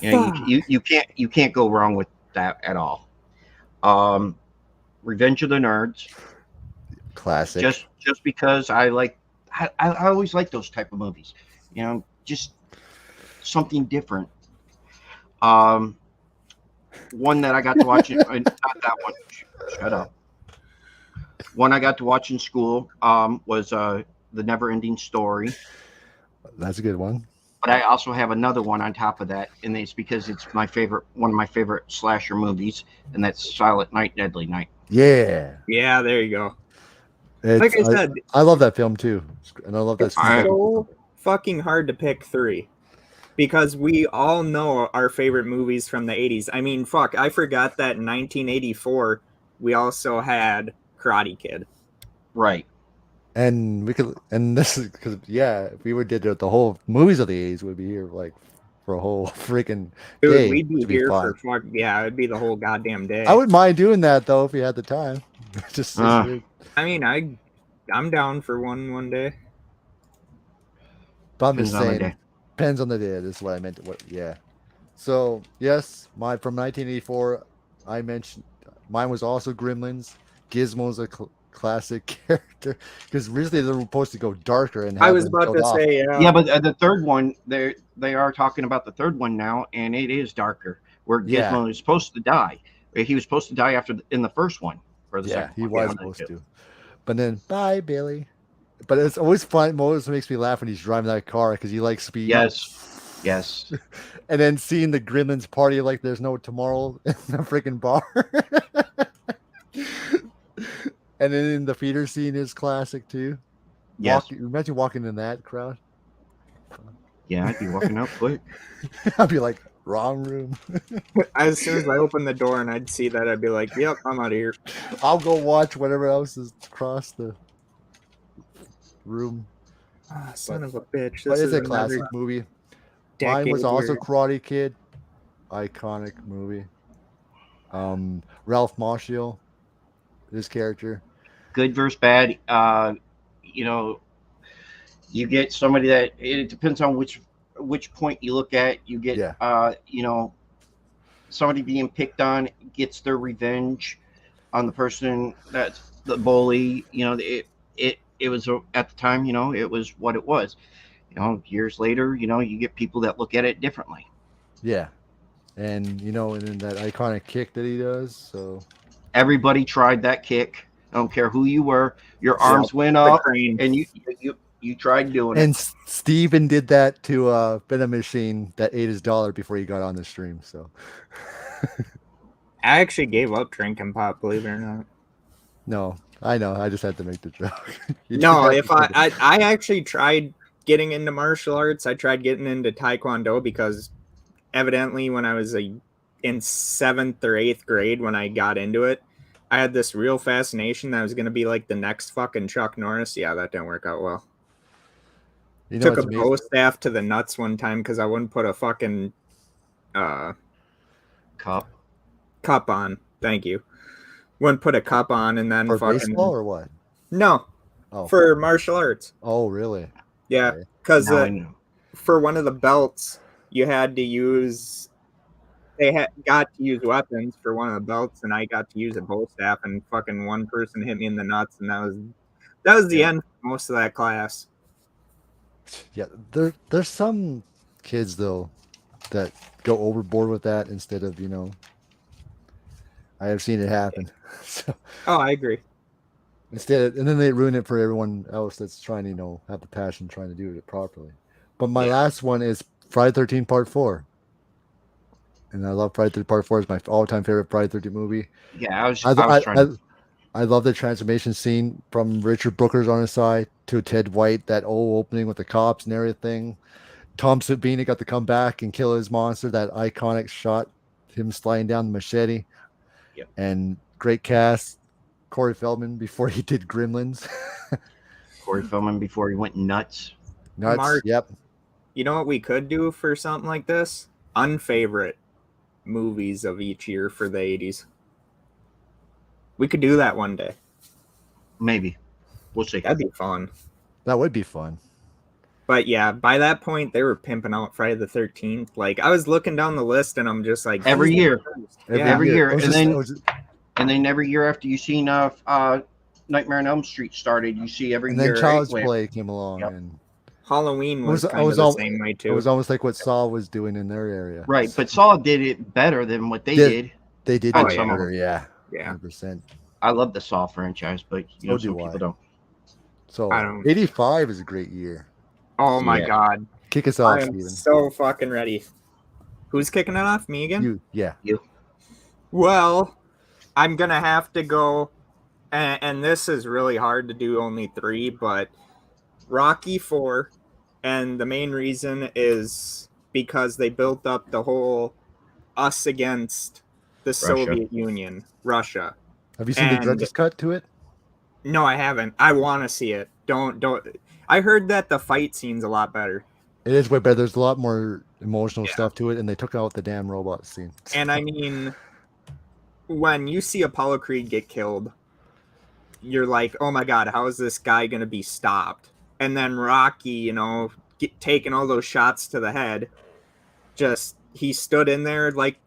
Yeah. You can't go wrong with that at all. Revenge of the Nerds. Classic. Just because I always like those type of movies. Just something different. One that I got to watch, not that one. Shut up. One I got to watch in school was The Never Ending Story. That's a good one. But I also have another one on top of that, and it's because it's one of my favorite slasher movies, and that's Silent Night, Deadly Night. Yeah. Yeah, there you go. It's, Like I said, I love that film too, and I love that. it's so fucking hard to pick three because we all know our favorite movies from the 80s. I mean, fuck, I forgot that in 1984 we also had Karate Kid. Right. And we could, and this is because if we did the whole movies of the 80s, we'd be here like for a whole freaking day. Dude, we'd be here fun. for it'd be the whole goddamn day. I wouldn't mind doing that though if we had the time. Just I mean, I'm down for one day. But I'm just saying, depends on the day. This is what I meant. So yes, from 1984, I mentioned mine was also Gremlins. Gizmo's a classic character because originally they were supposed to go darker. And I was about to say, yeah, but the third one, they are talking about the third one now, and it is darker. Where Gizmo is supposed to die. He was supposed to die in the first one. For the second he one. was supposed to. But then, bye, Billy. But it's always fun. It always makes me laugh when he's driving that car because he likes speed. Yes. And then seeing the Gremlins party like there's no tomorrow in the freaking bar. And then in the feeder scene is classic too. Yes. Imagine walking in that crowd. Yeah, I'd be walking out quick. I'd be like, wrong room. As soon as I opened the door and I'd see that, I'd be like, yep, I'm out of here. I'll go watch whatever else is across the room. Son of a bitch. But it's a classic movie. Mine was also Karate Kid. Iconic movie. Ralph Macchio, his character. Good versus bad. You get somebody that it depends on which point you look at. You get somebody being picked on gets their revenge on the person that's the bully. It was at the time, it was what it was. Years later, you get people that look at it differently. Yeah. And and then that iconic kick that he does. So everybody tried that kick. I don't care who you were. Your arms went up, and you tried doing it. And Steven did that to Venom Machine that ate his dollar before he got on the stream. So I actually gave up drinking pop, believe it or not. No, I know. I just had to make the joke. No, if I actually tried getting into martial arts. I tried getting into Taekwondo because evidently when I was in 7th or 8th grade, when I got into it, I had this real fascination that I was going to be like the next fucking Chuck Norris. Yeah, that didn't work out well. Took a bow staff to the nuts one time because I wouldn't put a fucking cup on. Thank you. Wouldn't put a cup on and then for fucking baseball or what? No, for martial arts. Oh, really? Yeah, because for one of the belts, you had to use. Got to use weapons for one of the belts, and I got to use a bow staff, and fucking one person hit me in the nuts, and that was the end for most of that class. Yeah, there's some kids though that go overboard with that instead of I have seen it happen. So, I agree. And then they ruin it for everyone else that's trying to have the passion trying to do it properly. But my last one is Friday 13 Part 4. And I love Friday 13 Part 4. It's my all-time favorite Friday 13 movie. Yeah, I was I, trying I, to. I love the transformation scene from Richard Brooker's on his side to Ted White, that old opening with the cops and everything. Tom Savini got to come back and kill his monster, that iconic shot, him sliding down the machete. Yep. And great cast. Corey Feldman before he did Gremlins. Corey Feldman before he went nuts. Nuts. Mark. Yep. You know what we could do for something like this? Unfavorite movies of each year for the 80s. We could do that one day. Maybe. We'll see. That'd be fun. That would be fun. But yeah, by that point, they were pimping out Friday the 13th. Like, I was looking down the list and I'm just like... Every year. Every year. And then every year after you seen Nightmare on Elm Street started, you see every and year. And then Child's Play came along. Yep. And Halloween was kind of the same way, too. It was almost like what Saw was doing in their area. Right, but Saw did it better than what they did. They did it better, yeah. 100%. I love the Saw franchise, but you know, some people don't. So, 85 is a great year. Oh, my God. Kick us off, I'm Steven. so fucking ready. Who's kicking it off? Me again? You, yeah. You. Well, I'm going to have to go, and this is really hard to do, only 3, but Rocky 4, and the main reason is because they built up the whole us against the Soviet Union, Russia. Have you seen the director's cut to it? No, I haven't. I want to see it. Don't. I heard that the fight scene's a lot better. It is way better. There's a lot more emotional stuff to it, and they took out the damn robot scene. And I mean, when you see Apollo Creed get killed, you're like, oh my God, how is this guy going to be stopped? And then Rocky, you know, taking all those shots to the head, he stood in there like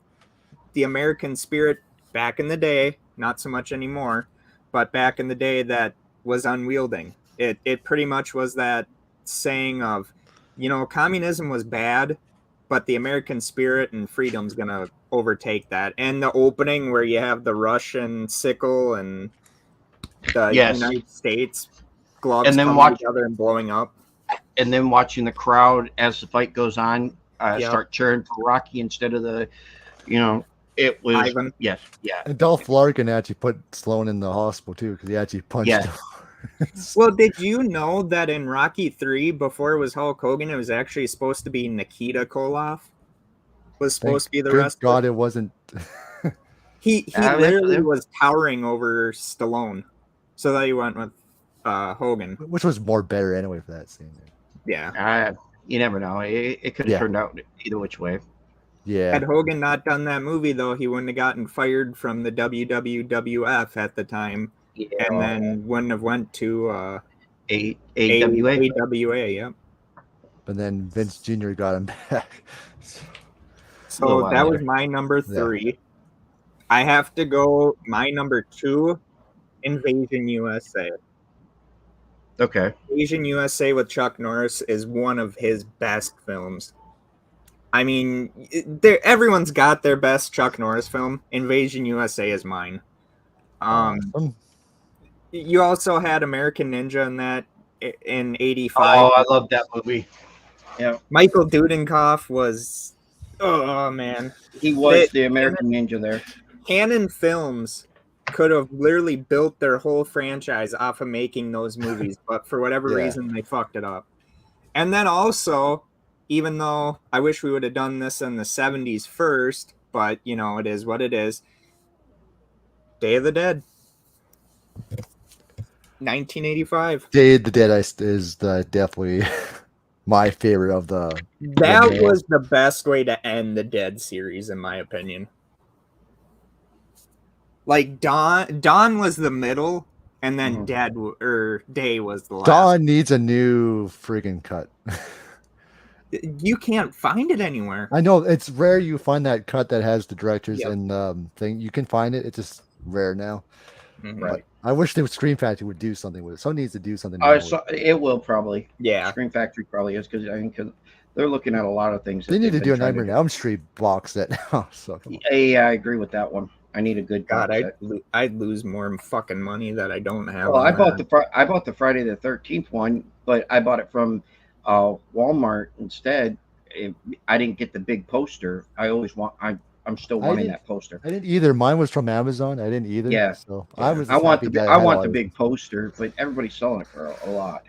the American spirit back in the day, not so much anymore, but back in the day that was unwielding. It pretty much was that saying of, you know, communism was bad, but the American spirit and freedom's going to overtake that. And the opening where you have the Russian sickle and the United States gloves and then coming together and blowing up. And then watching the crowd as the fight goes on start cheering for Rocky instead of the, you know, it was Ivan. Yes, yeah. And Dolph Lundgren actually put Stallone in the hospital too because he actually punched him. Well, did you know that in Rocky 3, before it was Hulk Hogan, it was actually supposed to be Nikita Koloff? Was supposed to be the wrestler. God, it wasn't. he literally was towering over Stallone, so that he went with Hogan, which was more better anyway for that scene. Yeah, you never know. It could have turned out either which way. Yeah. Had Hogan not done that movie, though, he wouldn't have gotten fired from the WWF at the time. Yeah. And then wouldn't have went to AWA. AWA, yep. But then Vince Jr. got him back. So that was my number 3. Yeah. I have to go my number 2, Invasion USA. Okay. Invasion USA with Chuck Norris is one of his best films. I mean, everyone's got their best Chuck Norris film. Invasion USA is mine. You also had American Ninja in that in 85. Oh, I love that movie. Yeah. Michael Dudikoff was, oh man. He was the American Ninja there. Canon Films could have literally built their whole franchise off of making those movies, but for whatever reason, they fucked it up. And then also, even though I wish we would have done this in the 70s first, but, you know, it is what it is. Day of the Dead. 1985. Day of the Dead is definitely my favorite of the... That was the best way to end the Dead series, in my opinion. Like, Dawn was the middle, and then Day was the last. Dawn needs a new friggin' cut. You can't find it anywhere. I know, it's rare you find that cut that has the directors and thing. You can find it. It's just rare now. Mm-hmm. Right. I wish the Scream Factory would do something with it. Someone needs to do something. It will probably. Yeah. Scream Factory probably is because I think they're looking at a lot of things. They need to do a Nightmare on Elm Street box set now. So yeah, I agree with that one. I need a good God. I'd lose more fucking money that I don't have. Well, I bought the Friday the 13th one, but I bought it from Walmart instead, I didn't get the big poster. I always want. I'm still wanting that poster. I didn't either. Mine was from Amazon. I didn't either. Yeah. So Yeah. I was. I want happy that I had want all the of big it. poster, but everybody's selling it for a lot.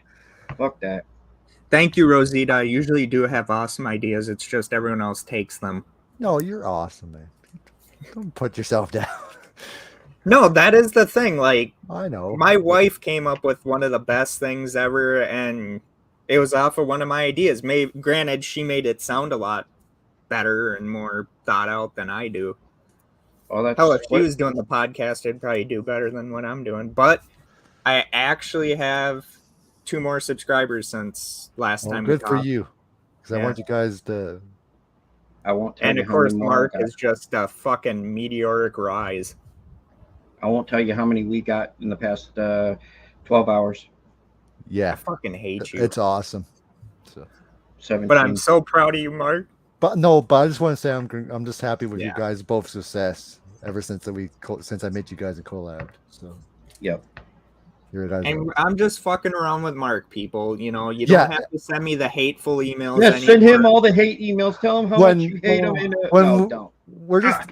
Fuck that. Thank you, Rosita. I usually do have awesome ideas. It's just everyone else takes them. No, you're awesome, man. Don't put yourself down. No, that is the thing. Like, I know. my wife came up with one of the best things ever, and it was off of one of my ideas. Granted, she made it sound a lot better and more thought out than I do. Oh, that's Hell, if she was doing the podcast, it'd probably do better than what I'm doing. But I actually have 2 more subscribers since last time we Good for talked. you. Because I want you guys to. I won't tell And you of how course, many more Mark I got. is just a fucking meteoric rise. I won't tell you how many we got in the past 12 hours. I Yeah, fucking hate you. it's awesome. So, 17. But I'm so proud of you, Mark. but I just want to say I'm just happy with you guys both success ever since since I met you guys in collab. So Yep. you guys. And I'm just fucking around with Mark, people. You know, you don't have to send me the hateful emails. Yeah, send him all the hate emails. Tell him how much you hate him. No, don't. We're just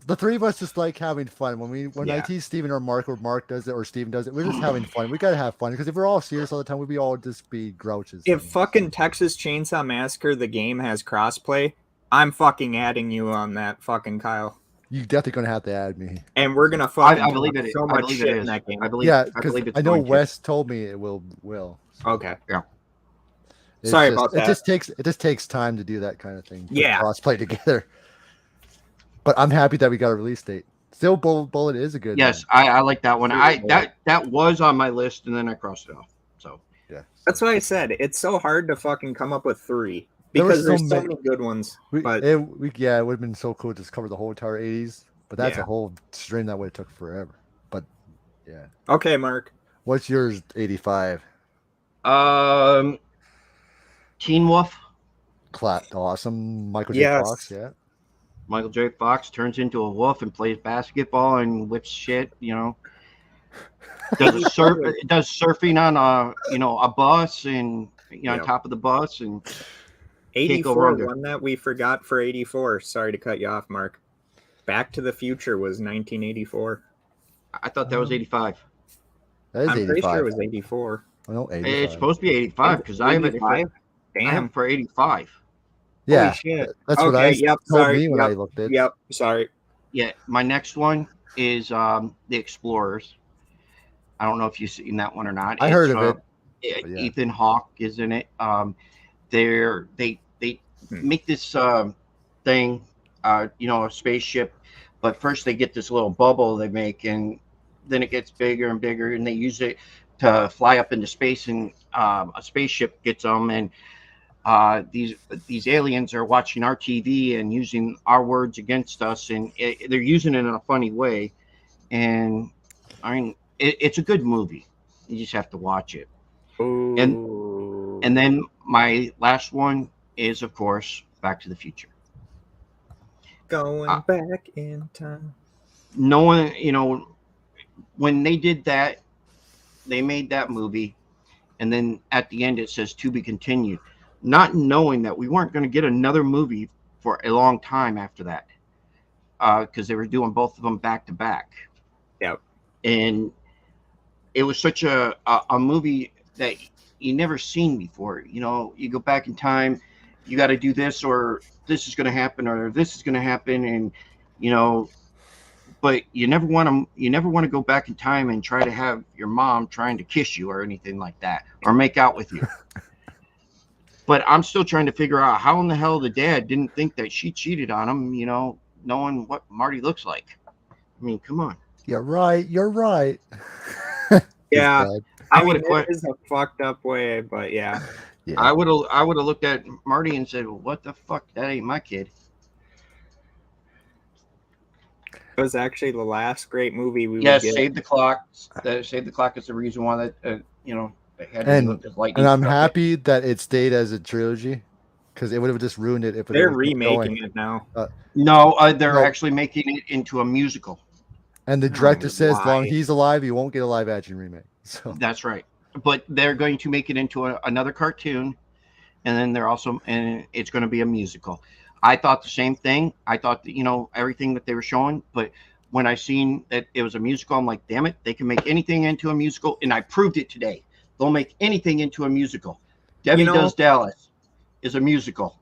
the 3 of us just like having fun when Yeah. I tease Steven or Mark does it or Steven does it. We're just having fun. We gotta have fun because if we're all serious all the time, we'd all just be grouches. If fucking Texas Chainsaw Massacre the game has crossplay, I'm fucking adding you on that, fucking Kyle. You definitely gonna have to add me. And we're gonna fucking I believe it. so I much believe shit it in is. that game. I believe. Yeah, I because believe it's I know going to. Wes told me it will. Okay. Yeah. Sorry about that. It just takes time to do that kind of thing. Yeah. Cross-play together. But I'm happy that we got a release date. Still, Bullet is a good. Yes, I like that one. Super That was on my list, and then I crossed it off. So yeah, That's why I said it's so hard to fucking come up with 3 There were because there's so so many- many good ones. But it would have been so cool to just cover the whole entire 80s. But that's Yeah. a whole stream that would have took forever. But yeah, okay, Mark. what's yours? 85. Teen Wolf. Awesome. Michael J. Yes. Fox. Yeah. Michael J. Fox turns into a wolf and plays basketball and whips shit. Does surfing on a bus and on top of the bus and 84 one that we forgot for 84. Sorry to cut you off, Mark. Back to the Future was 1984. I thought that was 85. That is I'm 85. pretty sure it was 84. Oh, no, 85. It's supposed to be 85 because I have it for, 85? I have Damn. it for 85. Yeah, Holy shit. that's what I told sorry. me when I looked at it. Yep, sorry. Yeah, my next one is The Explorers. I don't know if you've seen that one or not. I heard of it. Yeah. Ethan Hawke is in it. They make this thing, a spaceship, but first they get this little bubble they make, and then it gets bigger and bigger, and they use it to fly up into space, and a spaceship gets them, and these aliens are watching our TV and using our words against us, and they're using it in a funny way. And I mean, it's a good movie. You just have to watch it. Ooh. And then my last one is, of course, Back to the Future. Going back in time. No one, when they did that, they made that movie, and then at the end it says "to be continued," not knowing that we weren't going to get another movie for a long time after that, because they were doing both of them back to back. Yep. And it was such a movie that you never seen before. You go back in time, you got to do this, or this is going to happen, or this is going to happen, and but you never want to go back in time and try to have your mom trying to kiss you or anything like that, or make out with you. But I'm still trying to figure out how in the hell the dad didn't think that she cheated on him, knowing what Marty looks like. I mean, come on. You're right. Yeah. I I mean, would have it is a fucked up way, but yeah. Yeah. I would have looked at Marty and said, well, "What the fuck? That ain't my kid." It was actually the last great movie we Yes, would get. Save the Clock. Save the Clock is the reason why that they had to And- do it, 'cause lightning And I'm struck it. happy that it stayed as a trilogy because it would have just ruined it if They're it was kept going. remaking it now. No, they're No. actually making it into a musical. And the director says, as long why? as he's alive, he won't get a live action remake. So That's right. But they're going to make it into another cartoon, and then and it's going to be a musical. I thought the same thing. I thought that, everything that they were showing, but when I seen that it was a musical, I'm like, damn it, they can make anything into a musical, and I proved it today. They'll make anything into a musical. Debbie Does Dallas is a musical.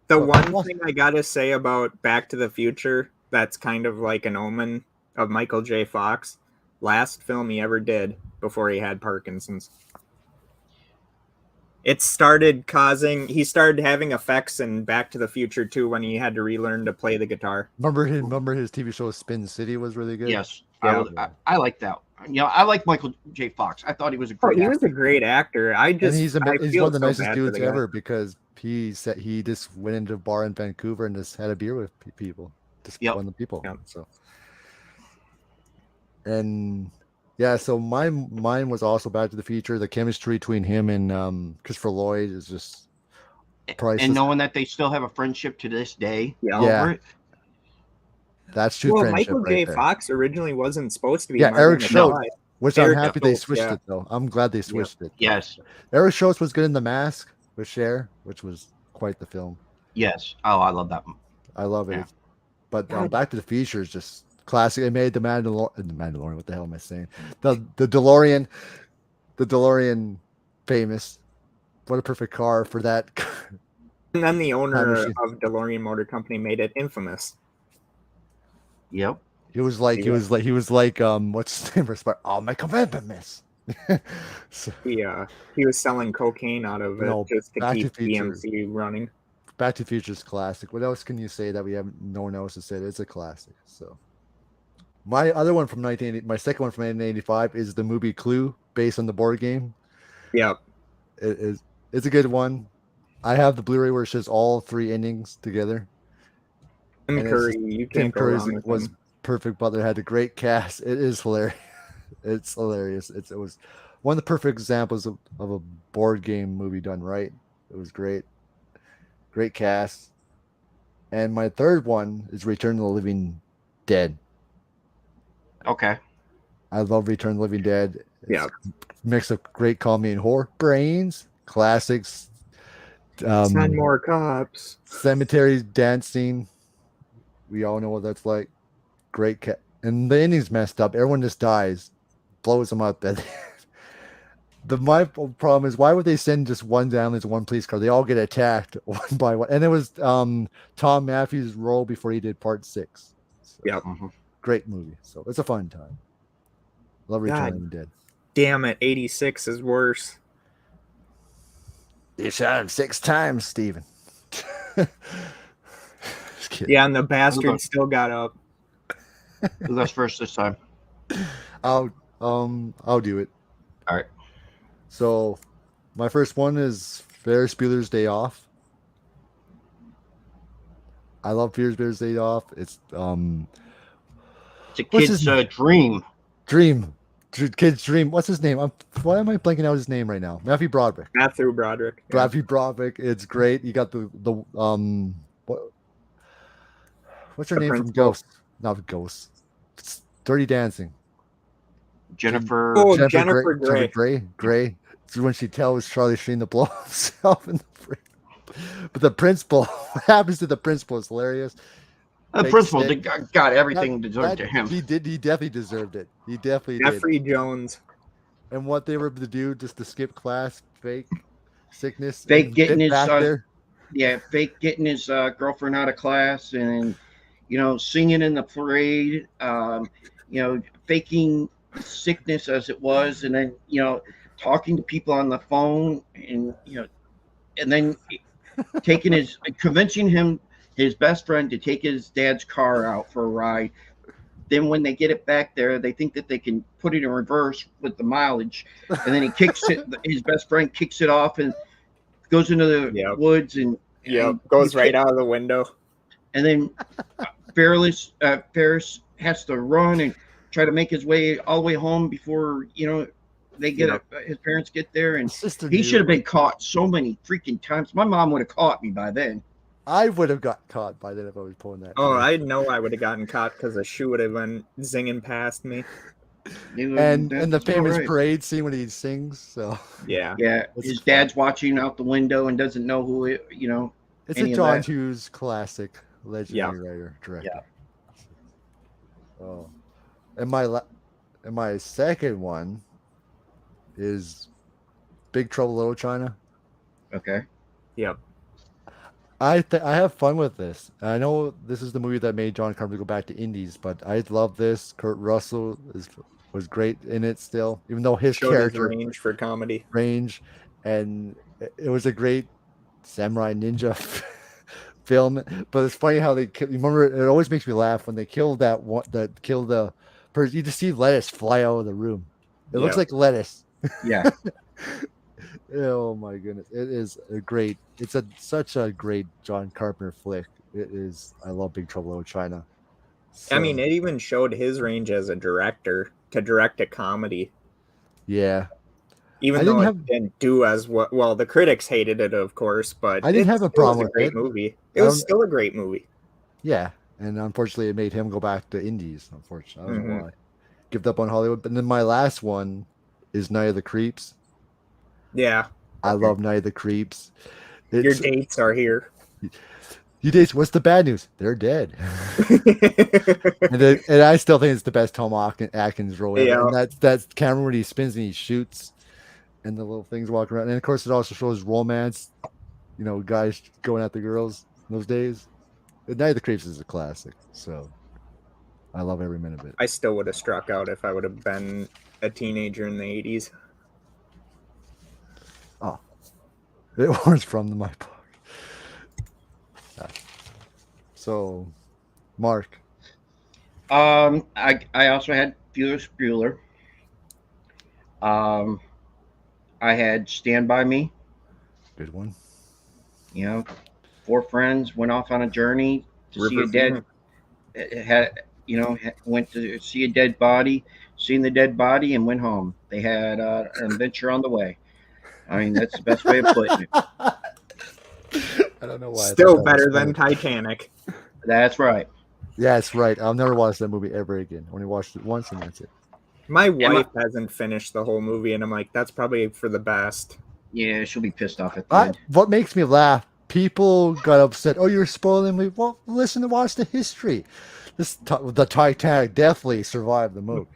The one thing I gotta say about Back to the Future that's kind of like an omen of Michael J. Fox, last film he ever did before he had Parkinson's. He started having effects in Back to the Future too when he had to relearn to play the guitar. Remember his TV show Spin City was really good? Yes. Yeah. I like that. I like Michael J. Fox. I thought he was a great actor. Was a great actor. He's one of the nicest dudes ever because he said he just went into a bar in Vancouver and just had a beer with people. Just one of the people. Yep. So. And yeah, so mine was also Back to the Future. The chemistry between him and Christopher Lloyd is just priceless. And knowing that they still have a friendship to this day. Yeah. That's true. Well, Michael J. Fox originally wasn't supposed to be. Yeah, Eric Schultz, which I'm happy they switched it though. I'm glad they switched it. Yes. Eric Schultz was good in The Mask with Cher, which was quite the film. Yes. Oh, I love that one. I love it. Yeah. But Back to the Future is just classic. It made the Mandalorian. What the hell am I saying? The DeLorean famous. What a perfect car for that. And then the owner of DeLorean Motor Company made it infamous. Yep. He was like what's his name? Oh, my commandment, miss. So, he was selling cocaine out of it just to keep DMC running. Back to the Future is classic. What else can you say that no one else has said? It's a classic. So my other one from my second one from 1985 is the movie Clue, based on the board game. Yep. It's a good one. I have the Blu-ray where it shows all three endings together. Tim Curry was perfect, but they had a great cast. It is hilarious. It's hilarious. It was one of the perfect examples of a board game movie done right. It was great. Great cast. And my third one is Return of the Living Dead. Okay. I love Return of the Living Dead. Yeah. Mix of great comedy and horror. Brains, classics. 10 more cops. Cemetery dancing. We all know what that's like. Great cat. And the ending's messed up. Everyone just dies. Blows them up. My problem is, why would they send just one ambulance, one police car? They all get attacked one by one. And it was Tom Matthews' role before he did part 6. So, yeah. Great movie. So it's a fun time. Love Return of the Dead. Damn it. 86 is worse. You shot him 6 times, Steven. Yeah, and the bastard still got up. Who goes first this time? I'll do it. All right. So, my first one is Ferris Bueller's Day Off. I love Ferris Bueller's Day Off. It's a kid's dream. Kid's dream. What's his name? Why am I blanking out his name right now? Matthew Broderick. Matthew Broderick. Yeah. Matthew Broderick. It's great. You got what's her name from Ghost? Not Ghost. It's Dirty Dancing. Jennifer Grey. It's when she tells Charlie Sheen to blow himself in the frame. But the principal, what happens to the principal is hilarious. The principal got everything deserved to him. He definitely deserved it. He definitely Jeffrey did. Jones. And what they were to do just to skip class, fake sickness. Fake getting his fake getting his girlfriend out of class, and singing in the parade, faking sickness as it was, and then talking to people on the phone, and and then convincing his best friend to take his dad's car out for a ride. Then when they get it back there, they think that they can put it in reverse with the mileage, and then he kicks it. His best friend kicks it off and goes into the woods and goes right out of the window. And then Ferris has to run and try to make his way all the way home before they get his parents get there, and he should have been caught so many freaking times. My mom would have caught me by then. I would have got caught by then if I was pulling that. Oh, I know I would have gotten caught because the shoe would have been zinging past me. And the That's famous all right. parade scene when he sings. So Yeah. Yeah, It's his fun. dad's watching out the window and doesn't know who it, it's any a of John that. Hughes classic, legendary writer director. Oh, and my second one is Big Trouble in Little China. Okay. Yep. I have fun with this. I know this is the movie that made John Carpenter go back to indies, but I love this. Kurt Russell was great in it still, even though his Showed his character range for comedy. range, and it was a great samurai ninja film. But it's funny how they remember. It always makes me laugh when they kill the person. You just see lettuce fly out of the room. It looks Yep. like lettuce. Yeah. Oh my goodness. It is a great, such a great John Carpenter flick. It is. I love Big Trouble in Little China. I mean, So, it even showed his range as a director to direct a comedy, yeah, even I though didn't it didn't do as well. Well, the critics hated it, of course, but I didn't have a it problem was a with great it. movie. It I was don't- still a great movie. yeah. And unfortunately, it made him go back to indies. Unfortunately, I don't know Mhm. why. Give up on Hollywood. But then my last one is Night of the Creeps. Yeah, I love Night of the Creeps. your It's, dates are here. you days. What's the bad news? They're dead. and I still think it's the best Tom Atkins role ever. Yeah. And that's camera when he spins and he shoots, and the little things walking around. And of course, it also shows romance. Guys going at the girls in those days. Night of the Creeps is a classic, so I love every minute of it. I still would have struck out if I would have been a teenager in the 80s. It was from my book. So, Mark. I also had Ferris Bueller. I had Stand By Me. Good one. Four friends went off on a journey to see a dead. Went to see a dead body, seen the dead body, and went home. They had an adventure on the way. I mean, that's the best way of putting it. I don't know why. I Still thought that better was than funny. Titanic. That's right. Yeah, that's right. I'll never watch that movie ever again. Only watched it once, and that's it. My wife hasn't finished the whole movie, and I'm like, that's probably for the best. Yeah, she'll be pissed off at the end. What makes me laugh? People got upset. Oh, you're spoiling me. Well, listen to watch the history. The Titanic definitely survived the movie.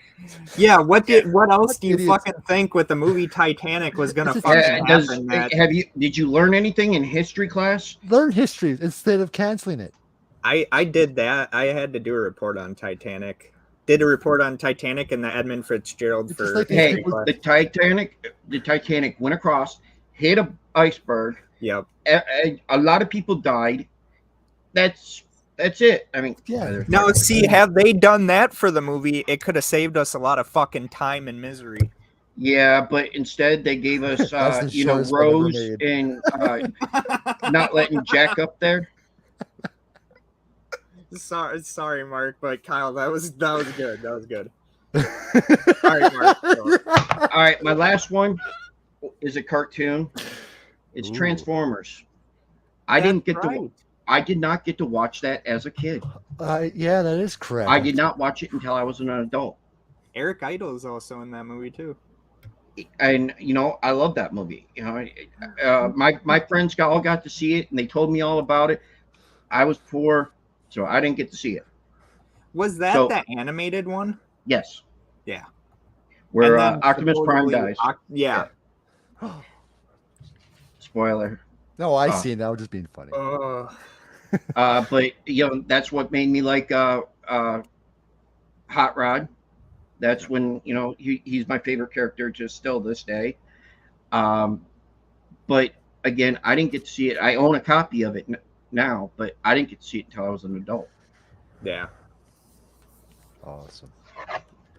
Yeah, what else do you idiots. fucking think with the movie Titanic was gonna It's a- fucking happen? Did you learn anything in history class? Learn history instead of canceling it. I did that. I had to do a report on Titanic. Did a report on Titanic and the Edmund Fitzgerald It's for just like these Hey, people- the Titanic went across, hit an iceberg. Yep. A lot of people died. That's it. I mean, Yeah. Now, see, have they done that for the movie, it could have saved us a lot of fucking time and misery. yeah, but instead they gave us, That's the shortest one ever Rose made. and not letting Jack up there. Sorry, Mark, but Kyle, that was good. That was good. All right, Mark. Go. All right, my last one is a cartoon. It's Ooh. Transformers. I did not get to watch that as a kid. Yeah, that is correct. I did not watch it until I was an adult. Eric Idle is also in that movie too. And I love that movie. My friends all got to see it, and they told me all about it. I was poor, so I didn't get to see it. Was that the animated one? Yes. Yeah. Where And then Optimus Prime supposedly dies. Yeah. Spoiler. No, I see it now. Just being funny. But that's what made me like Hot Rod. That's when he's my favorite character just still this day. But again, I didn't get to see it. I own a copy of it now, but I didn't get to see it until I was an adult. Yeah. Awesome.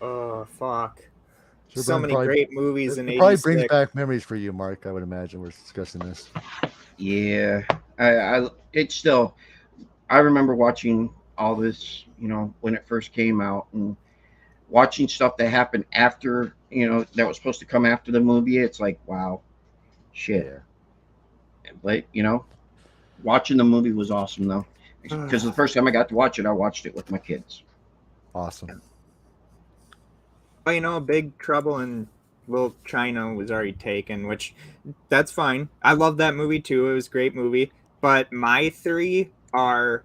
Oh fuck. Sure, So Brian, many probably- great movies in It probably brings 86. back memories for you, Mark. I would imagine we're discussing this. Yeah, it's still. I remember watching all this, when it first came out, and watching stuff that happened after, that was supposed to come after the movie. It's like, wow, shit. But watching the movie was awesome though, because the first time I got to watch it, I watched it with my kids. Awesome. Well, Big Trouble in Little China was already taken, which that's fine. I love that movie too. It was a great movie. But my three are,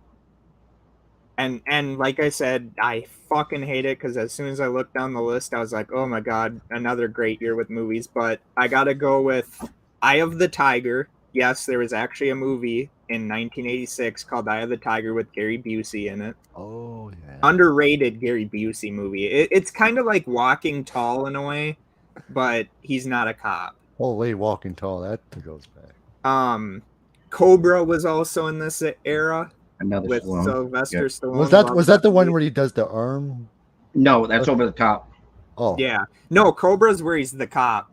and like I said, I fucking hate it because as soon as I looked down the list, I was like, oh my god, another great year with movies. But I gotta go with Eye of the Tiger. Yes, there was actually a movie in 1986 called Eye of the Tiger with Gary Busey in it. Oh yeah. Underrated Gary Busey movie. It's kind of like Walking Tall in a way, but he's not a cop. Holy Walking Tall, that goes back. Cobra was also in this era Another with Stallone. Sylvester Yeah. Stallone. Was that the one where he does the arm? No, that's over the top. Oh Yeah. No, Cobra's where he's the cop.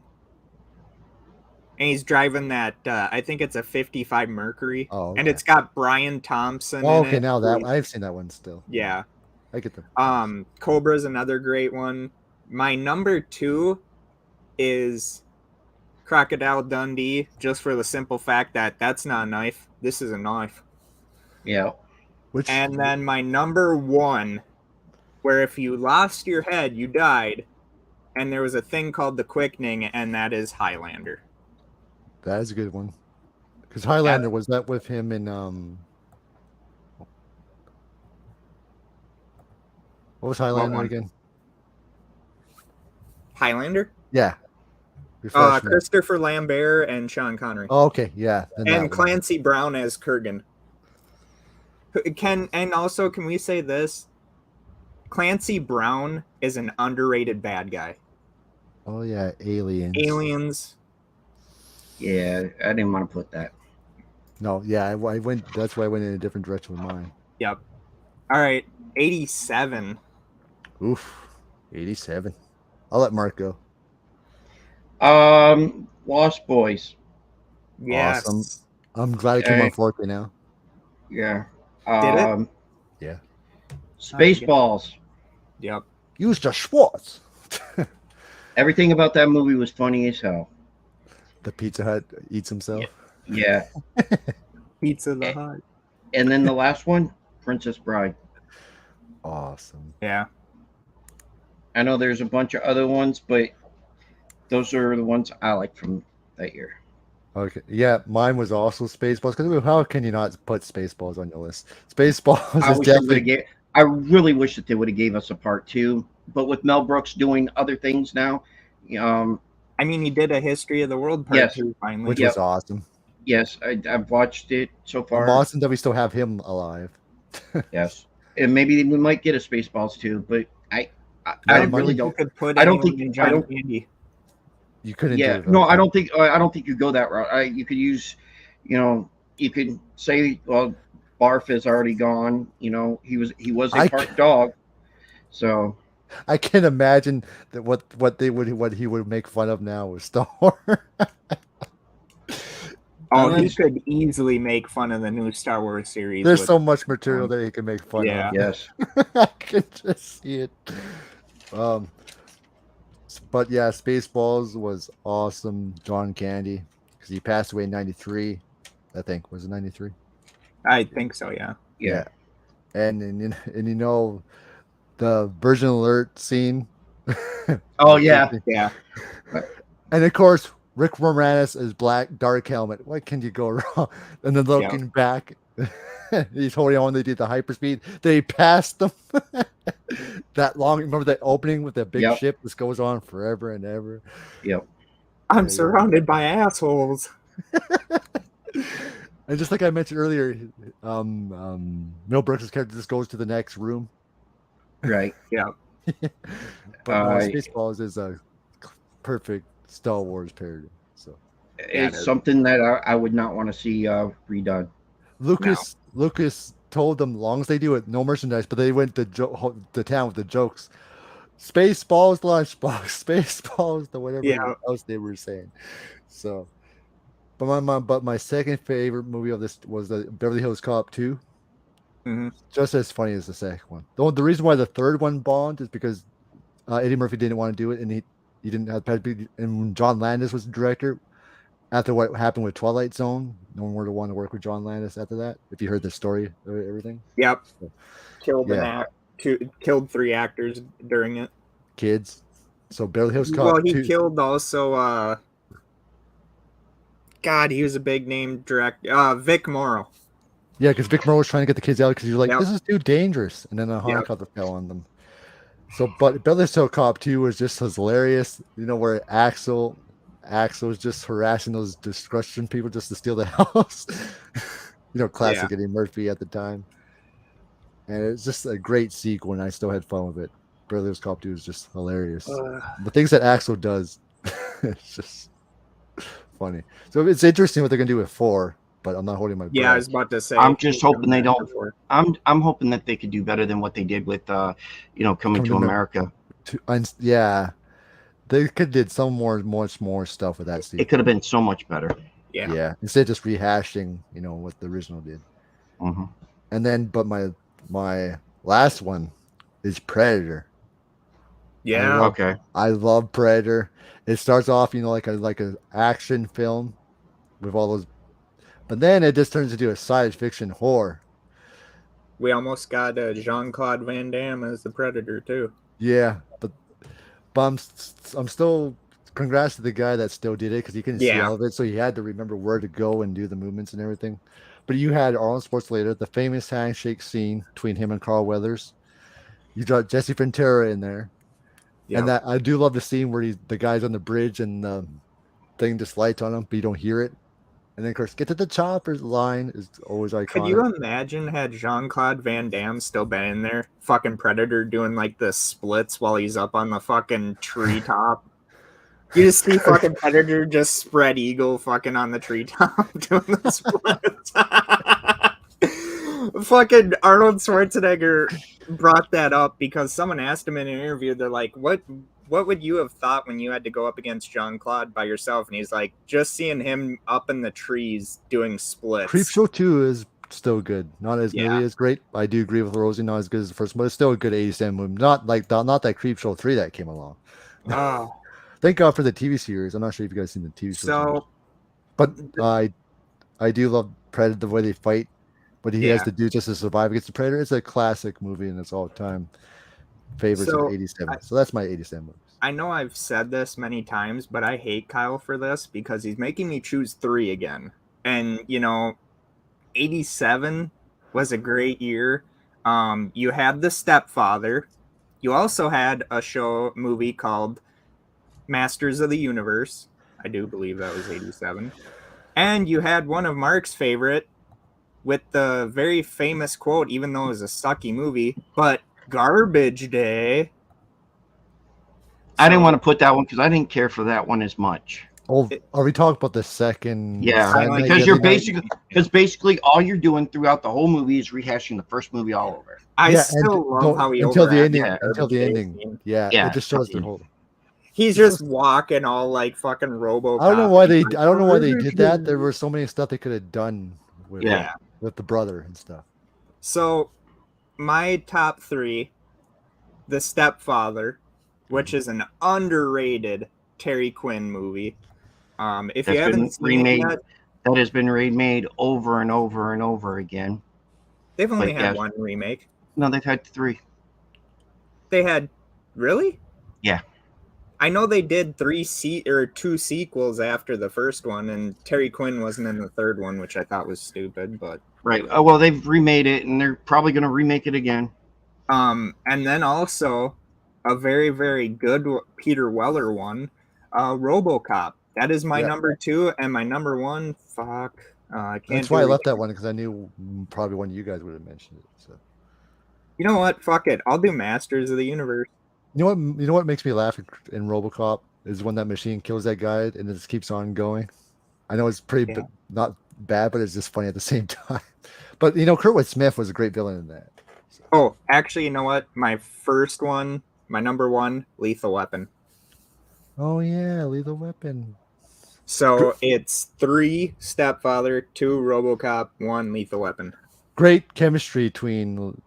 And he's driving that, I think it's a 55 Mercury. Oh, okay. And it's got Brian Thompson Oh, in okay, it. now that I've seen that one still. Yeah. I get them. Cobra's another great one. My number 2 is Crocodile Dundee, just for the simple fact that that's not a knife. This is a knife. Yeah. And then my number 1, where if you lost your head, you died, and there was a thing called the quickening, and that is Highlander. That is a good one. Because Highlander, was that with him in what was Highlander again? Highlander? Yeah. Refresh me. Christopher Lambert and Sean Connery. Oh, okay, yeah. Then that And one. Clancy Brown as Kurgan. Can we say this? Clancy Brown is an underrated bad guy. Oh yeah, Aliens. Aliens. Yeah, I didn't want to put that. No, yeah, I went. That's why I went in a different direction with mine. Yep. All right, 87. Oof, 87. I'll let Mark go. Lost Boys. Yes. Awesome. I'm glad it came on 4K now. Yeah. Did it? Yeah. Spaceballs. Yep. Use the Schwartz. Everything about that movie was funny as hell. The Pizza Hut eats himself. Yeah. Pizza the Hut. And then the last one, Princess Bride. Awesome. Yeah. I know there's a bunch of other ones, but those are the ones I like from that year. Okay. Yeah, mine was also Spaceballs. Because how can you not put Spaceballs on your list? Spaceballs is definitely. I really wish that they would have gave us a part 2, but with Mel Brooks doing other things now, I mean, he did a History of the World part 2 finally. Which was awesome. Yes, I've watched it so far. I'm awesome that we still have him alive. Yes, and maybe we might get a Spaceballs 2, but I really don't. I don't think John Candy. You couldn't. Yeah, no, I don't think you go that route. You could use, you could say, well, Barf is already gone. He was a part dog, so. I can imagine that what he would make fun of now with Star Wars. He could easily make fun of the new Star Wars series. There's so much material that he can make fun of. Yes. I can just see it. But yeah, Spaceballs was awesome. John Candy, because he passed away in '93. I think was it '93? I think so. Yeah. And the Virgin Alert scene. Oh yeah. And of course, Rick Moranis is black, dark helmet. What can you go wrong? And then looking back, he's holding on. They did the hyperspeed. They passed them that long. Remember that opening with that big ship? This goes on forever and ever. Yep. I'm surrounded by assholes. And just like I mentioned earlier, Mel Brooks' character just goes to the next room. Right. Yeah. But Spaceballs is a perfect Star Wars parody. So it's something that I would not want to see redone. Lucas told them, long as they do it, no merchandise. But they went to town with the jokes. Spaceballs, lunchbox, Spaceballs, the whatever else they were saying. So, but my second favorite movie of this was the Beverly Hills Cop 2. Mm-hmm. Just as funny as the second one. The reason why the third one bombed is because Eddie Murphy didn't want to do it, and he didn't have to be. And when John Landis was the director, after what happened with Twilight Zone, no one would have wanted to work with John Landis after that. If you heard the story of everything. Yep. So, killed 3 actors during it. Kids. So Beverly Hills Cop Well, he 2. killed also. God, he was a big name director. Vic Morrow. Yeah, because Vic Morrow was trying to get the kids out because you're like, Yep. this is too dangerous. And then a Yep. helicopter fell on them. So, but Beverly Hills Cop 2 was just hilarious. You know, where Axel was just harassing those destruction people just to steal the house. You know, classic Eddie Murphy at the time. And it's just a great sequel, and I still had fun with it. Beverly Hills Cop 2 is just hilarious. The things that Axel does, it's just funny. So it's interesting what they're gonna do with 4, but I'm not holding my breath. Yeah, I was about to say. I'm just hoping they don't. I'm hoping that they could do better than what they did with, Coming to America. Yeah, they could did much more stuff with that sequel. It could have been so much better. Yeah. Instead of just rehashing, what the original did. Mm-hmm. And then, but my last one is Predator. Yeah. Okay. I love Predator. It starts off, like a action film with all those, but then it just turns into a science fiction horror. We almost got Jean-Claude Van Damme as the Predator too. Yeah, but I'm still. Congrats to the guy that still did it because he couldn't see all of it, so he had to remember where to go and do the movements and everything. But you had Arnold Schwarzenegger, the famous handshake scene between him and Carl Weathers. You got Jesse Ventura in there, and that I do love the scene where the guy's on the bridge and the thing just lights on him, but you don't hear it. And then, of course, get to the chopper line is always iconic. Could you imagine had Jean-Claude Van Damme still been in there, fucking Predator doing like the splits while he's up on the fucking treetop? You just see fucking Predator just spread eagle fucking on the treetop doing the splits. Fucking Arnold Schwarzenegger brought that up because someone asked him in an interview, they're like, what would you have thought when you had to go up against Jean-Claude by yourself? And he's like, just seeing him up in the trees doing splits. Creepshow 2 is still good. Not as nearly as great. I do agree with Rosie, not as good as the first one, but it's still a good 80s movie. Not that Creepshow 3 that came along. Oh. Thank God for the TV series. I'm not sure if you guys seen the TV series. But I do love Predator, the way they fight, what he has to do just to survive against the Predator. It's a classic movie and it's all time favorites of 87. So that's my 87 movies. I know I've said this many times, but I hate Kyle for this because he's making me choose 3 again. And 87 was a great year. You had The Stepfather. You also had a movie called Masters of the Universe. I do believe that was 87. And you had one of Mark's favorite with the very famous quote, even though it was a sucky movie, but Garbage Day. I didn't want to put that one because I didn't care for that one as much. Oh, are we talking about the second? Yeah, because basically all you're doing throughout the whole movie is rehashing the first movie all over. I still love how he until the ending. Yeah, it just shows the whole. He's just walking all like fucking RoboCop. I don't know why they did that. There were so many stuff they could have done with the brother and stuff. So, my top 3, The Stepfather, which is an underrated Terry Quinn movie. If you haven't seen it yet, that has been remade over and over and over again. They've only had one remake. No, they've had 3. They had really? Yeah. I know they did 2 sequels after the first one, and Terry Quinn wasn't in the third one, which I thought was stupid. But right. Oh well, they've remade it, and they're probably going to remake it again. And then also a very, very good Peter Weller one, RoboCop. That is my number 2, and my number 1. Fuck, I can't. That's why I left that one because I knew probably one of you guys would have mentioned it. So, you know what? Fuck it. I'll do Masters of the Universe. You know what makes me laugh in RoboCop is when that machine kills that guy and it just keeps on going. I know it's pretty not bad, but it's just funny at the same time. But Kurtwood Smith was a great villain in that. So. Oh, actually, you know what? My first one, my number 1, Lethal Weapon. Oh yeah, Lethal Weapon. So it's 3 Stepfather, 2 RoboCop, 1 Lethal Weapon. Great chemistry between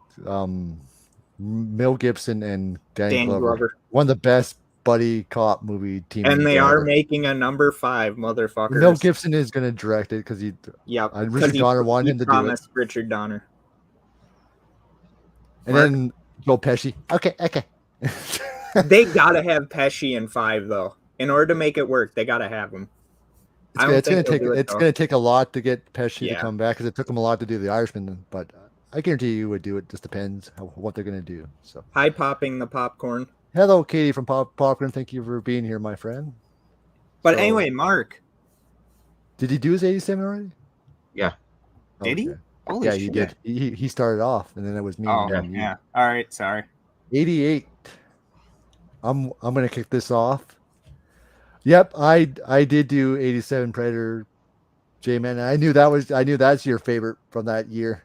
Mel Gibson and Dan Glover. One of the best buddy cop movie team. And they are making a number 5, motherfuckers. Mel Gibson is going to direct it because Richard Donner wanted him to do it. Richard Donner. And then Joe Pesci. Okay. They gotta have Pesci in 5 though. In order to make it work, they gotta have him. It's gonna take a lot to get Pesci to Yeah. come back because it took him a lot to do The Irishman, but I guarantee you would do it. Just depends what they're gonna do. So, Hi, popping the popcorn. hello, Katie from Popcorn. Thank you for being here, my friend. But So- anyway, Mark, Did he do his 87 already? Yeah. did he? Okay. Holy Yeah, shit. he did. He started off, and then it was me. Oh, and then you. yeah. All right, sorry. 88. I'm gonna kick this off. Yep, I did do 87 Predator, J-Man. I knew that's your favorite from that year.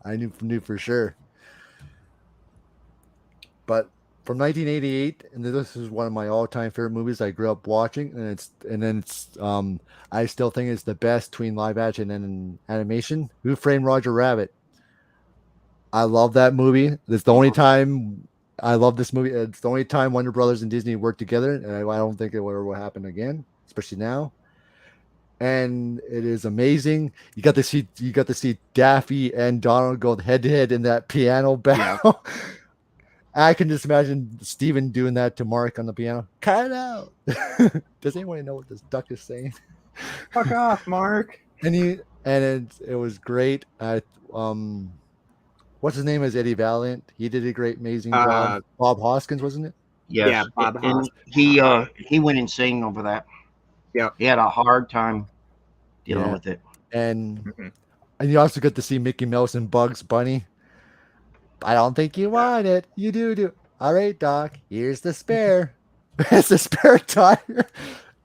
I knew for sure. But from 1988, and this is one of my all-time favorite movies I grew up watching, and I still think it's the best between live action and animation. Who Framed Roger Rabbit? I love that movie. It's the only time I love this movie. It's the only time Warner Brothers and Disney worked together, and I don't think it will ever happen again, especially now. And it is amazing. You got to see Daffy and Donald go head to head in that piano battle. Yeah. I can just imagine Steven doing that to Mark on the piano. Cut it out. Does anyone know what this duck is saying? Fuck off, Mark. And it was great. What's his name is Eddie Valiant. He did a great, amazing job. Bob Hoskins, wasn't it? Yes. Yeah, Bob Hoskins. He went insane over that. Yeah. He had a hard time dealing with it. And you also get to see Mickey Mouse and Bugs Bunny. I don't think you want it. You do. All right, Doc. Here's the spare. It's the spare tire.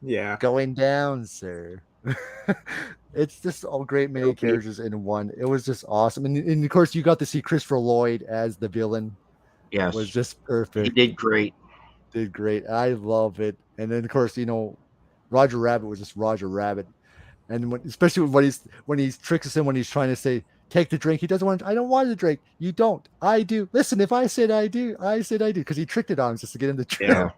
Yeah. Going down, sir. It's just all great many characters in one. It was just awesome. And of course, you got to see Christopher Lloyd as the villain. Yes. It was just perfect. He did great. I love it. And then, of course, Roger Rabbit was just Roger Rabbit. And especially when he tricks him when he's trying to say, take the drink. He doesn't want. I don't want the drink. You don't. I do. Listen, if I said I do, I said I do, because he tricked it on him just to get him to drink. Yeah.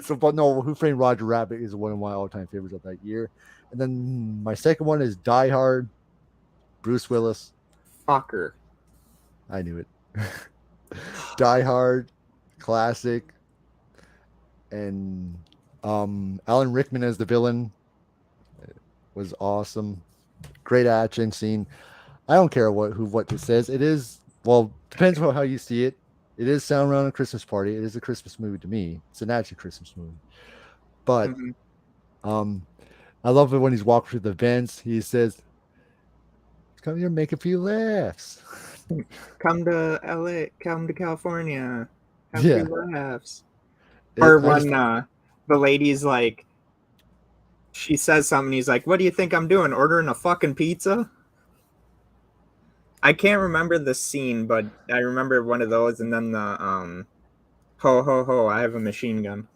So, but no, Who Framed Roger Rabbit is one of my all-time favorites of that year. And then my second one is Die Hard. Bruce Willis. Fucker. I knew it. Die Hard, classic, and Alan Rickman as the villain was awesome. Great action scene. I don't care what it says. It is, well, depends on how you see it. It is Sound Around a Christmas Party. It is a Christmas movie to me. It's an action Christmas movie. But I love it when he's walking through the vents. He says, come here, make a few laughs. Come to LA, come to California. Have Yeah. a few laughs. Or when the lady's like, she says something, he's like, what do you think I'm doing? Ordering a fucking pizza? I can't remember the scene, but I remember one of those, and then the ho ho ho, I have a machine gun.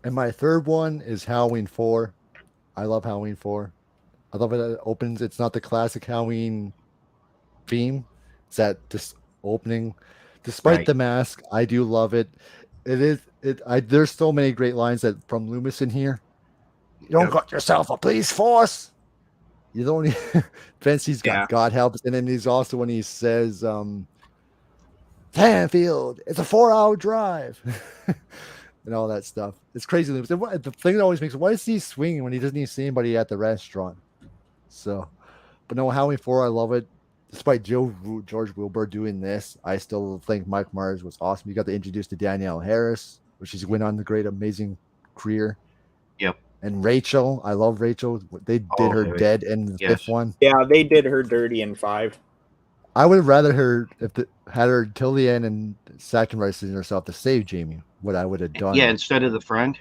And my third one is Halloween 4. I love Halloween 4. I love it. It opens. It's not the classic Halloween theme. It's that just opening. Despite the mask, I do love it. It is. There's so many great lines that from Loomis in here. You don't got yourself a police force. You don't. Fancy's got God helps, and then he's also when he says, "Tanfield, it's a 4-hour drive," and all that stuff. It's crazy. The thing that always makes, why is he swinging when he doesn't even see anybody at the restaurant? So, but no, Halloween 4, I love it. Despite George Wilbur doing this, I still think Mike Myers was awesome. You got to introduce to Danielle Harris, which she's went on the great, amazing career. Yep. And Rachel, I love Rachel. They did her dead in the fifth one. Yeah, they did her dirty in 5. I would have rather had her till the end and sacrificing herself to save Jamie. What I would have done. Yeah, instead of the friend.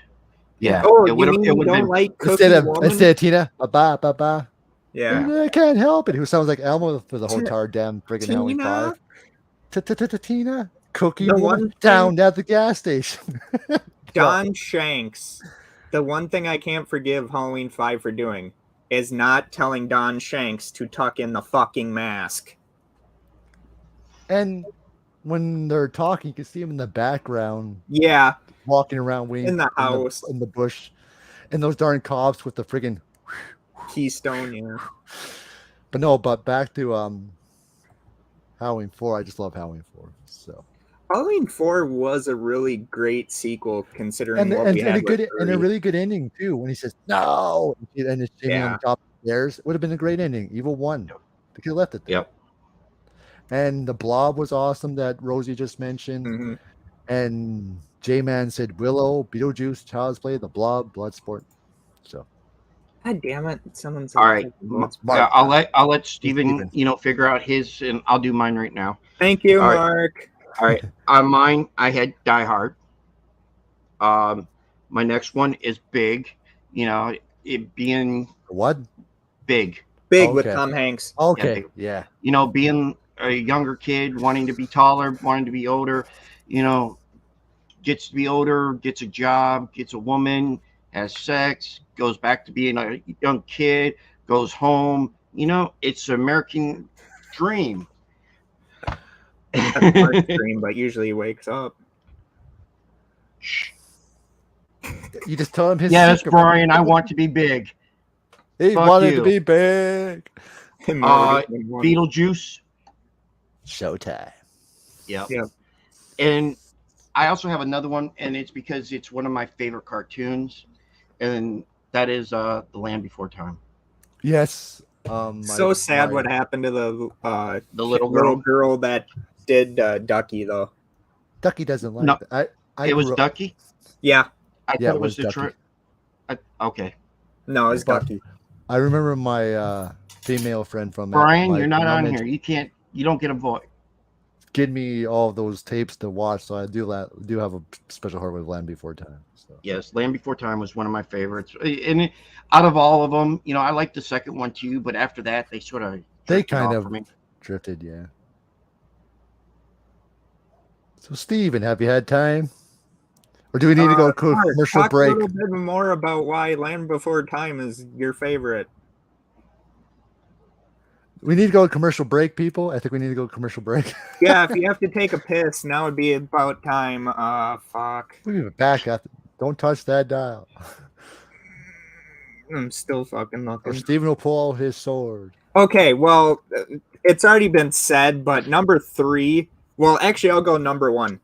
Yeah. Oh, you mean you don't like Cookie Woman? Instead of Tina, ba. Yeah. I can't help it. Who sounds like Elmo for the whole entire damn friggin' Halloween 5. Tina, Cookie Woman down at the gas station. Don Shanks. The one thing I can't forgive Halloween 5 for doing is not telling Don Shanks to tuck in the fucking mask. And when they're talking, you can see him in the background. Yeah. Walking around in the house. In the bush. And those darn cops with the friggin' Keystone, yeah. But back to Halloween 4. I just love Halloween 4. So Halloween 4 was a really great sequel considering And what we had a good with and a 3. really good ending too. When he says no, and it's Jamie on Yeah. top of the stairs, it would have been a great ending. Evil won. They could have left it there. Yep. And the Blob was awesome that Rosie just mentioned. Mhm. And J-Man said Willow, Beetlejuice, Child's Play, the Blob, Bloodsport. So God damn it! Someone said All right. Mark. Yeah, I'll let Steven, Steven. figure out his, and I'll do mine right now. Thank you, All right. Mark. All right. On mine, I had Die Hard. My next one is Big. It being What? big. Big with Okay. Tom Hanks. Okay. Yeah. Yeah. Being a younger kid, wanting to be taller, wanting to be older. Gets to be older, gets a job, gets a woman, has sex, goes back to being a young kid, goes home. It's an American dream. That's Mark's dream, but usually he wakes up. You just tell him his Yes, secret. Brian, I want to be big. He Fuck wanted you. to be big. Beetlejuice. Showtime. Yeah. Yeah. And I also have another one, and it's because it's one of my favorite cartoons, and that is The Land Before Time. Yes. So sad what happened to the little girl that did Ducky though. Ducky doesn't like No, that. I it was grew up- Ducky. Yeah. I Yeah, thought it was the Ducky. okay, No, it's But- Ducky. I remember my female friend from Brian, my you're not on mom here. You don't get a voice. Give me all those tapes to watch, so I do have a special heart with Land Before Time. So. Yes, Land Before Time was one of my favorites. And out of all of them, I like the second one too. But after that, they sort of Drifted, yeah. So, Steven, have you had time? Or do we need to go to Mark, commercial talk break? a little bit more about why Land Before Time is your favorite. We need to go to commercial break, people. I think we need to go to commercial break. Yeah, if you have to take a piss, now would be about time. Fuck. We'll be back after. Don't touch that dial. I'm still fucking Or looking. Steven will pull out his sword. Okay, well, it's already been said, but number 3. Well, actually, I'll go number 1,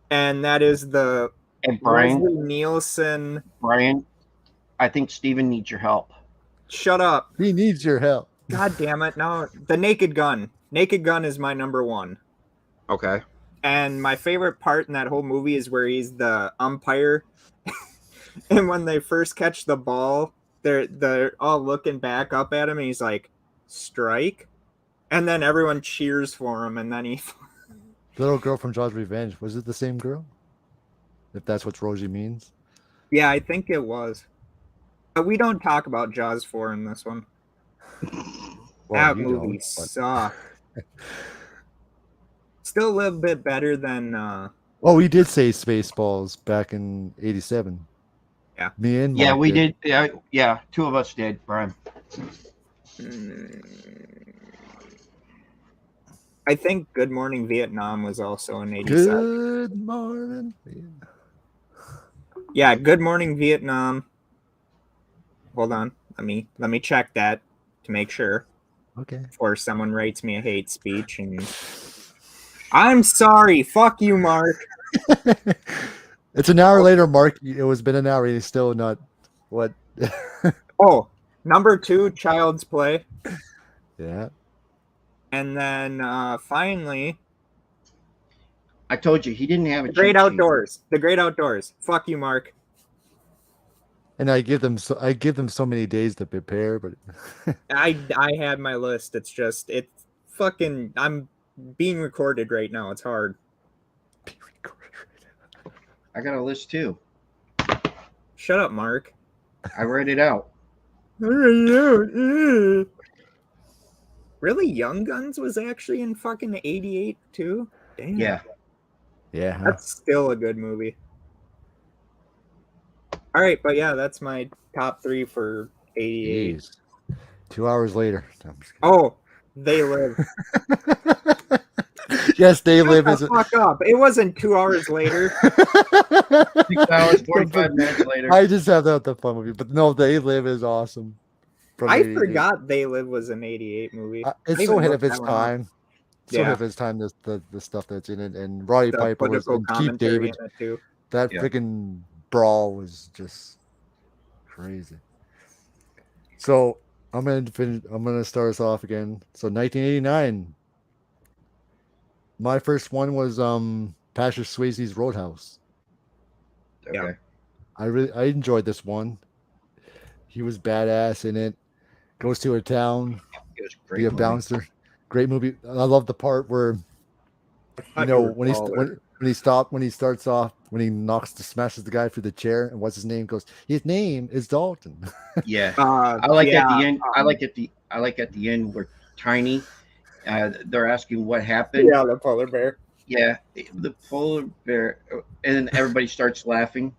and that is the And Brian, Leslie Nielsen. Brian, I think Steven needs your help. Shut up! He needs your help. God damn it! No, the Naked Gun. Naked Gun is my number 1. Okay. And my favorite part in that whole movie is where he's the umpire, and when they first catch the ball, they're all looking back up at him, and he's like, "Strike," and then everyone cheers for him, and then he. The little girl from Jaws Revenge. Was it the same girl? If that's what Rosie means. Yeah, I think it was. But we don't talk about Jaws 4 in this one. Well, That you movie don't, but- sucked. Still a little bit better than Oh, we did say Spaceballs back in '87. Yeah. Me and Yeah, Mark we did. Yeah, 2 of us did, Brian. I think Good Morning Vietnam was also in '87. Good morning. Yeah, Good Morning Vietnam. Hold on. Let me check that to make sure Okay. before someone writes me a hate speech. And I'm sorry. Fuck you, Mark. It's an hour later, Mark. It was been an hour. He's still not what? Oh, number 2, Child's Play. Yeah. And then finally, I told you he didn't have a The Great cheat sheet. Outdoors. The Great Outdoors. Fuck you, Mark. And I give them so many days to prepare, but I had my list. It's just fucking. I'm being recorded right now. It's hard. I got a list too. Shut up, Mark. I read it out. Really, Young Guns was actually in fucking '88 too. Damn. Yeah. yeah. That's still a good movie. All right, but yeah, that's my top 3 for '88. Jeez. 2 hours later. No, I'm just Oh, They Live. kidding. Yes, They Shut Live the is. fuck up. It wasn't 2 hours later. 6 hours, 45 minutes later. I just have that the fun with you, but no, They Live is awesome. From I 88. forgot They Live was an '88 movie. It's I so even ahead of looked its that one up. time. so Yeah. ahead of his time. The stuff that's in it, and Roddy The Piper was, political and Keith commentary David. in it too. That Yeah. freaking brawl was just crazy. So I'm gonna start us off again. So 1989. My first one was Patrick Swayze's Roadhouse. Okay. I enjoyed this one. He was badass in it. Goes to a town, It was a be great a movie. bouncer. Great movie. I love the part where Thought you were when he smashes the guy through the chair, and what's his name goes. His name is Dalton. Yeah. I like yeah, at the end. I like at the end where Tiny. They're asking what happened. yeah, the polar bear. Yeah, the polar bear, and then everybody starts laughing.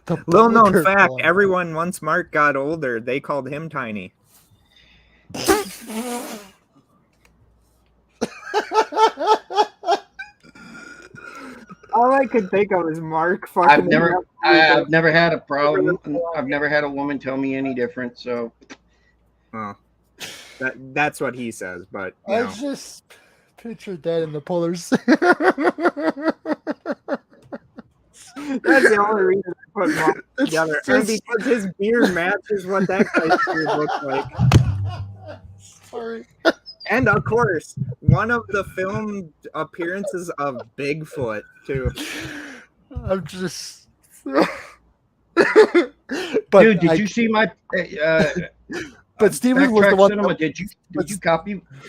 The Little known polar fact: bear. everyone once Mark got older, they called him Tiny. All I could think of is Mark fucking. I've never had a problem. I've never had a woman tell me any different. So Oh, that's what he says, but you I know. just pictured that in the polar. That's the only reason I put Mark It's together. And just- because his beard matches what that guy's beard looks like. Sorry. And of course, one of the film appearances of Bigfoot too. I'm just. dude, did you see my? But Steven was Backtrack the one. Cinema, did you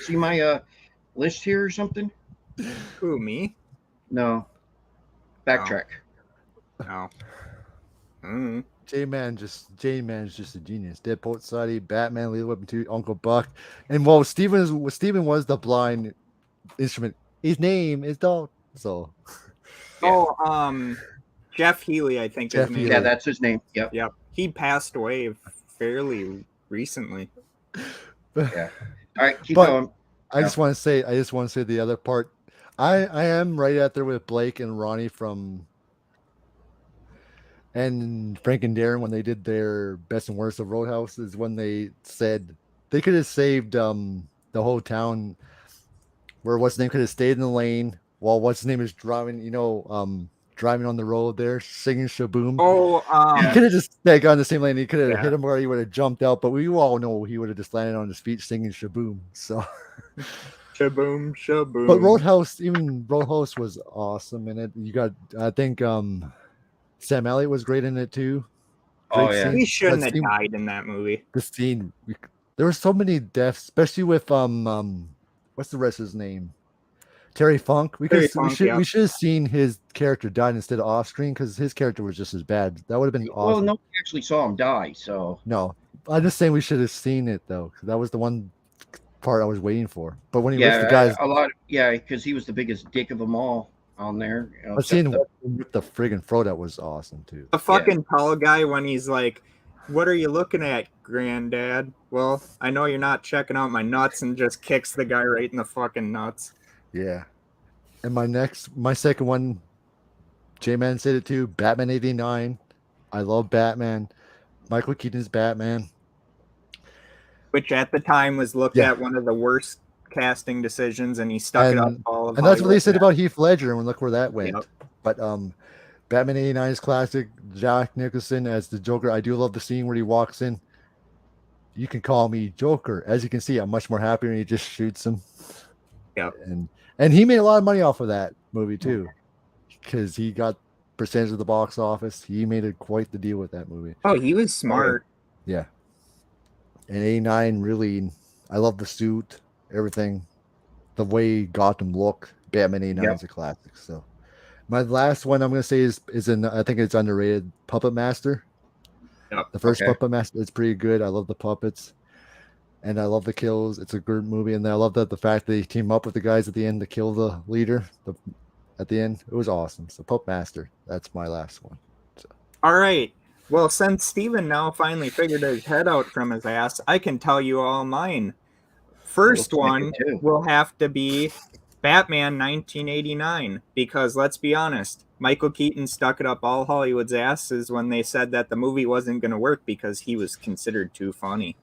see my list here or something? Who, me? No. Backtrack. No. Mm. J-Man's just a genius. Dead Poet Society, Batman, Lethal Weapon 2, Uncle Buck, and well, Steven was the blind instrument. His name is Dalton. So. Oh, Jeff Healy, I think Jeff his name. Healy. Yeah, that's his name. Yep. Yep. He passed away fairly recently. Yeah. All right, keep But- going. I just want to say the other part. I am right out there with Blake and Ronnie and Frank and Darren when they did their best and worst of Roadhouse is when they said they could have saved the whole town where what's his name could have stayed in the lane while what's his name is driving, driving on the road there, singing Shaboom. Oh, He could have just got in the same lane. He could have Yeah. hit him where he would have jumped out, but we all know he would have just landed on his feet singing Shaboom. So, shaboom, shaboom. but Roadhouse was awesome in it. You got, I think, Sam Elliott was great in it too. Oh, Great yeah. scene. He shouldn't That have scene- died in that movie. The scene, there were so many deaths, especially with what's the rest of his name? Terry Funk. We Terry Funk, yeah. should have seen his character die instead of off screen because his character was just as bad. That would have been Well, awesome. nobody actually saw him die, so No, I'm just saying we should have seen it though. 'Cause that was the one part I was waiting for. But when he ripped the guys, because he was the biggest dick of them all on there. but seeing him rip the friggin' throat out was awesome too. The fucking tall guy when he's like, "What are you looking at, Granddad?" Well, I know you're not checking out my nuts, and just kicks the guy right in the fucking nuts. Yeah. And my second one, J-Man said it too. Batman '89. I love Batman. Michael Keaton's Batman. Which at the time was looked Yeah. at one of the worst casting decisions, and he stuck it up And- all of And that's what they Hollywood. said about Heath Ledger, and look where that went. Yep. But Batman '89 is classic. Jack Nicholson as the Joker. I do love the scene where he walks in. You can call me Joker. As you can see, I'm much more happy when he just shoots him. Yep. And he made a lot of money off of that movie too, because he got percentage of the box office. He made it quite the deal with that movie. Oh, he was smart. Yeah. And '89 really, I love the suit, everything, the way Gotham looked. Batman '89 is a classic. So, my last one I'm gonna say is I think it's underrated. Puppet Master. Yep. The first Okay. Puppet Master is pretty good. I love the puppets, and I love the kills. It's a good movie, and I love that the fact that they team up with the guys at the end to kill the leader. At the end, it was awesome. So Puppet Master, that's my last one. All right. Well, since Steven now finally figured his head out from his ass, I can tell you all mine. First Looks like one it too. will have to be Batman 1989, because let's be honest, Michael Keaton stuck it up all Hollywood's asses when they said that the movie wasn't going to work because he was considered too funny.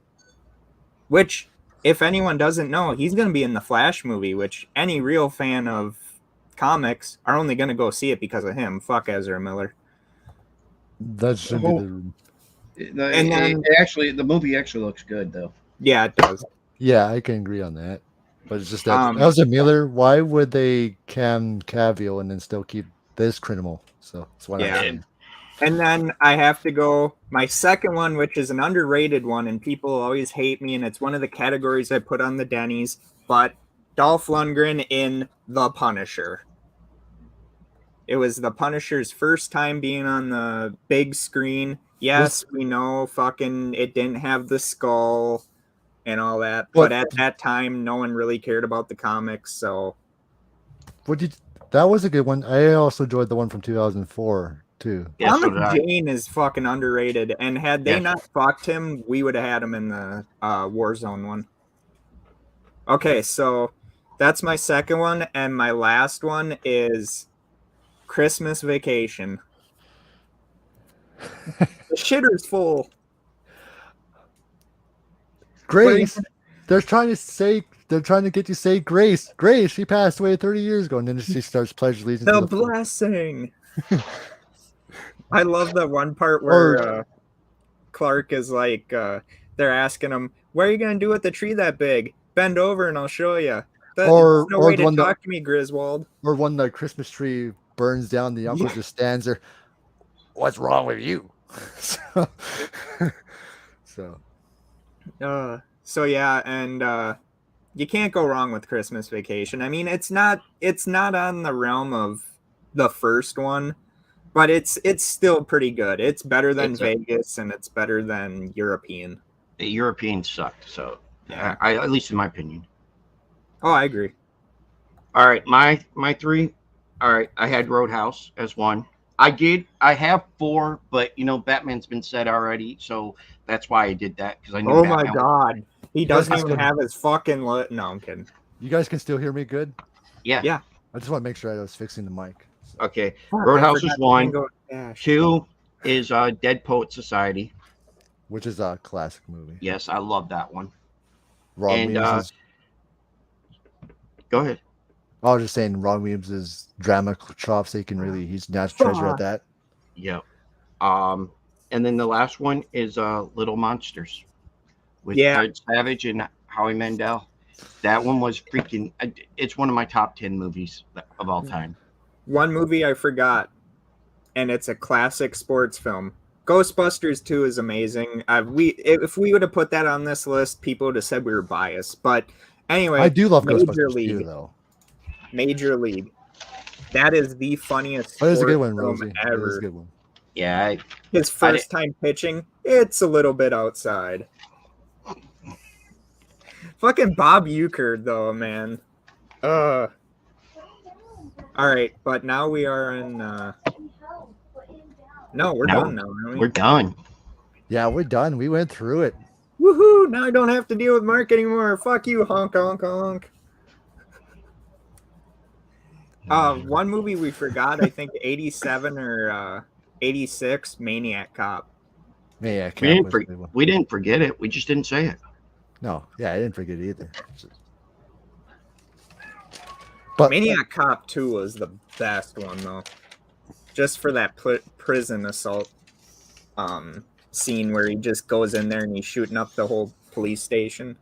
Which if anyone doesn't know, he's going to be in the Flash movie, which any real fan of comics are only going to go see it because of him. Fuck Ezra Miller. That should be the. And then- The movie actually looks good though. Yeah, it does. Yeah, I can agree on that. But it's just that Um, Ezra Miller. Why would they cam Cavill and then still keep this criminal? So that's why. Yeah. And then I have to go my second one, which is an underrated one, and people always hate me, and it's one of the categories I put on the Denny's, but Dolph Lundgren in The Punisher. It was The Punisher's first time being on the big screen. Yes, we know fucking it didn't have the skull and all that, but at that time, no one really cared about the comics, so... That was a good one. I also enjoyed the one from 2004. Too. Yeah, Thomas Jane is fucking underrated, and had they not fucked him, we would have had him in the Warzone one. Okay, so that's my second one, and my last one is Christmas Vacation. The shitter's full. Grace, they're trying to get you to say Grace. Grace, she passed away 30 years ago, and then she starts pledge allegiance. The blessing. I love the one part where Clark is like, they're asking him, "What are you gonna do with the tree that big? Bend over and I'll show you." No way to talk to me, Griswold. Or when the Christmas tree burns down, the uncle just stands there. What's wrong with you? So yeah, and you can't go wrong with Christmas Vacation. I mean, it's not on the realm of the first one. But it's still pretty good. It's better than Vegas, and it's better than European. The European sucked, so I at least in my opinion. Oh, I agree. All right, my three. All right, I had Roadhouse as one. I have four, but Batman's been said already, so that's why I did that because I knew. Oh Batman my God, he doesn't even have his fucking. No, I'm kidding. You guys can still hear me good? Yeah. I just want to make sure I was fixing the mic. Okay, Roadhouse is one. Two is Dead Poet Society, which is a classic movie. Yes, I love that one. Ron Williams go ahead. I was just saying, Ron Williams' drama chops. He's natural treasure at that. Yeah. And then the last one is Little Monsters with Fred Savage and Howie Mandel. That one was freaking. It's one of my top 10 movies of all time. One movie I forgot, and it's a classic sports film. Ghostbusters 2 is amazing. If we would have put that on this list, people would have said we were biased. But anyway, I do love Ghostbusters 2, though. Major League. That is the funniest sports a good one, film Rosie. ever. That is a good one. Yeah. His first time pitching, it's a little bit outside. Fucking Bob Uecker, though, man. All right, but now we are in. No, we're done now, aren't we? We're done. Yeah, we're done. We went through it. Woohoo! Now I don't have to deal with Mark anymore. Fuck you, honk, honk, honk. One movie we forgot, I think 87 or 86, Maniac Cop. Maniac Cop. We didn't forget it. We just didn't say it. No, yeah, I didn't forget it either. But Maniac Cop 2 was the best one, though. Just for that prison assault scene where he just goes in there and he's shooting up the whole police station.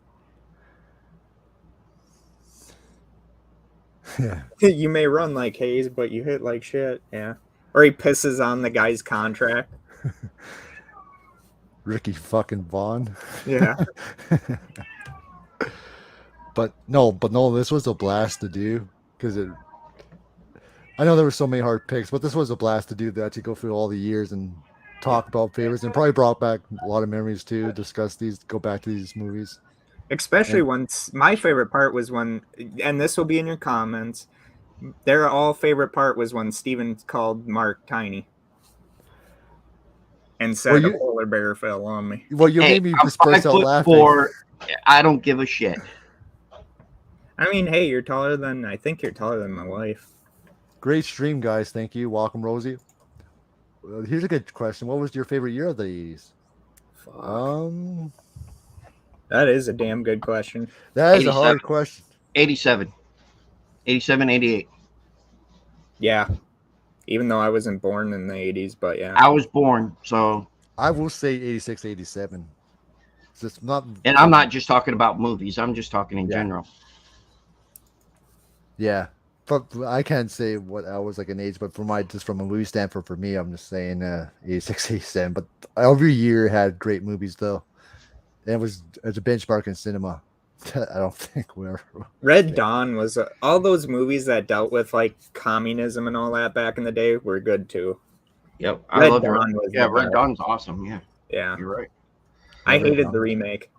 Yeah. You may run like Hayes, but you hit like shit. Yeah. Or he pisses on the guy's contract. Ricky fucking Vaughn. Yeah. But no, this was a blast to do because I know there were so many hard picks, but this was a blast to do that, to go through all the years and talk about favorites, and probably brought back a lot of memories too. Discuss these, go back to these movies. Especially once my favorite part was when, and this will be in your comments, their all favorite part was when Steven called Mark tiny and said a polar bear fell on me. Well, you made me just burst out laughing. 5'4", I don't give a shit. I mean, hey, I think you're taller than my wife. Great stream, guys. Thank you. Welcome, Rosie. Here's a good question. What was your favorite year of the 80s? That is a damn good question. That is a 87. hard question. 87. 87, 88. Yeah. Even though I wasn't born in the 80s, but yeah. I was born, so. I will say 86, 87. So it's not. And I'm not just talking about movies. I'm just talking in Yeah. general. Yeah, but I can't say what I was like an age, but from a movie standpoint, for me, I'm just saying 86, 87. But every year had great movies though. And it was a benchmark in cinema. I don't think we're Red Dawn was all those movies that dealt with like communism and all that back in the day were good too. Yep. Red I love Dawn was Yeah, the Red best. Dawn's awesome. Yeah, Yeah. you're right. I Red hated Dawn. the remake.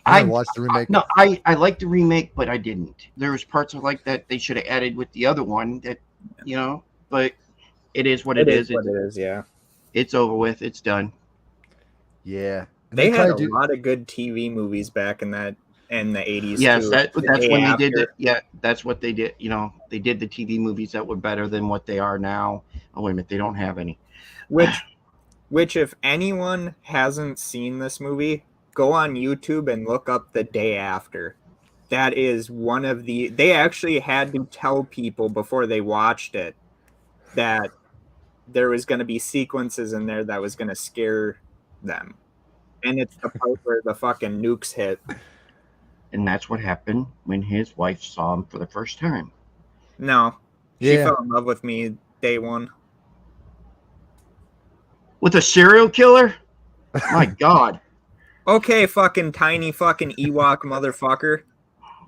I watched the remake. No, I liked the remake, but I didn't. There was parts of like that they should have added with the other one that, but it is what it is. What it is, yeah. It's over with. It's done. Yeah, and They had tried a lot of good TV movies back in the 80s. Yes, too. that's The when day they did after. it. Yeah, that's what they did. They did the TV movies that were better than what they are now. Oh, wait a minute. They don't have any. Which if anyone hasn't seen this movie, go on YouTube and look up The Day After. That is one of they actually had to tell people before they watched it that there was going to be sequences in there that was going to scare them. And it's the part where the fucking nukes hit. And that's what happened when his wife saw him for the first time. No. She Yeah. fell in love with me day one. With a serial killer? My God. Okay, fucking tiny fucking Ewok motherfucker.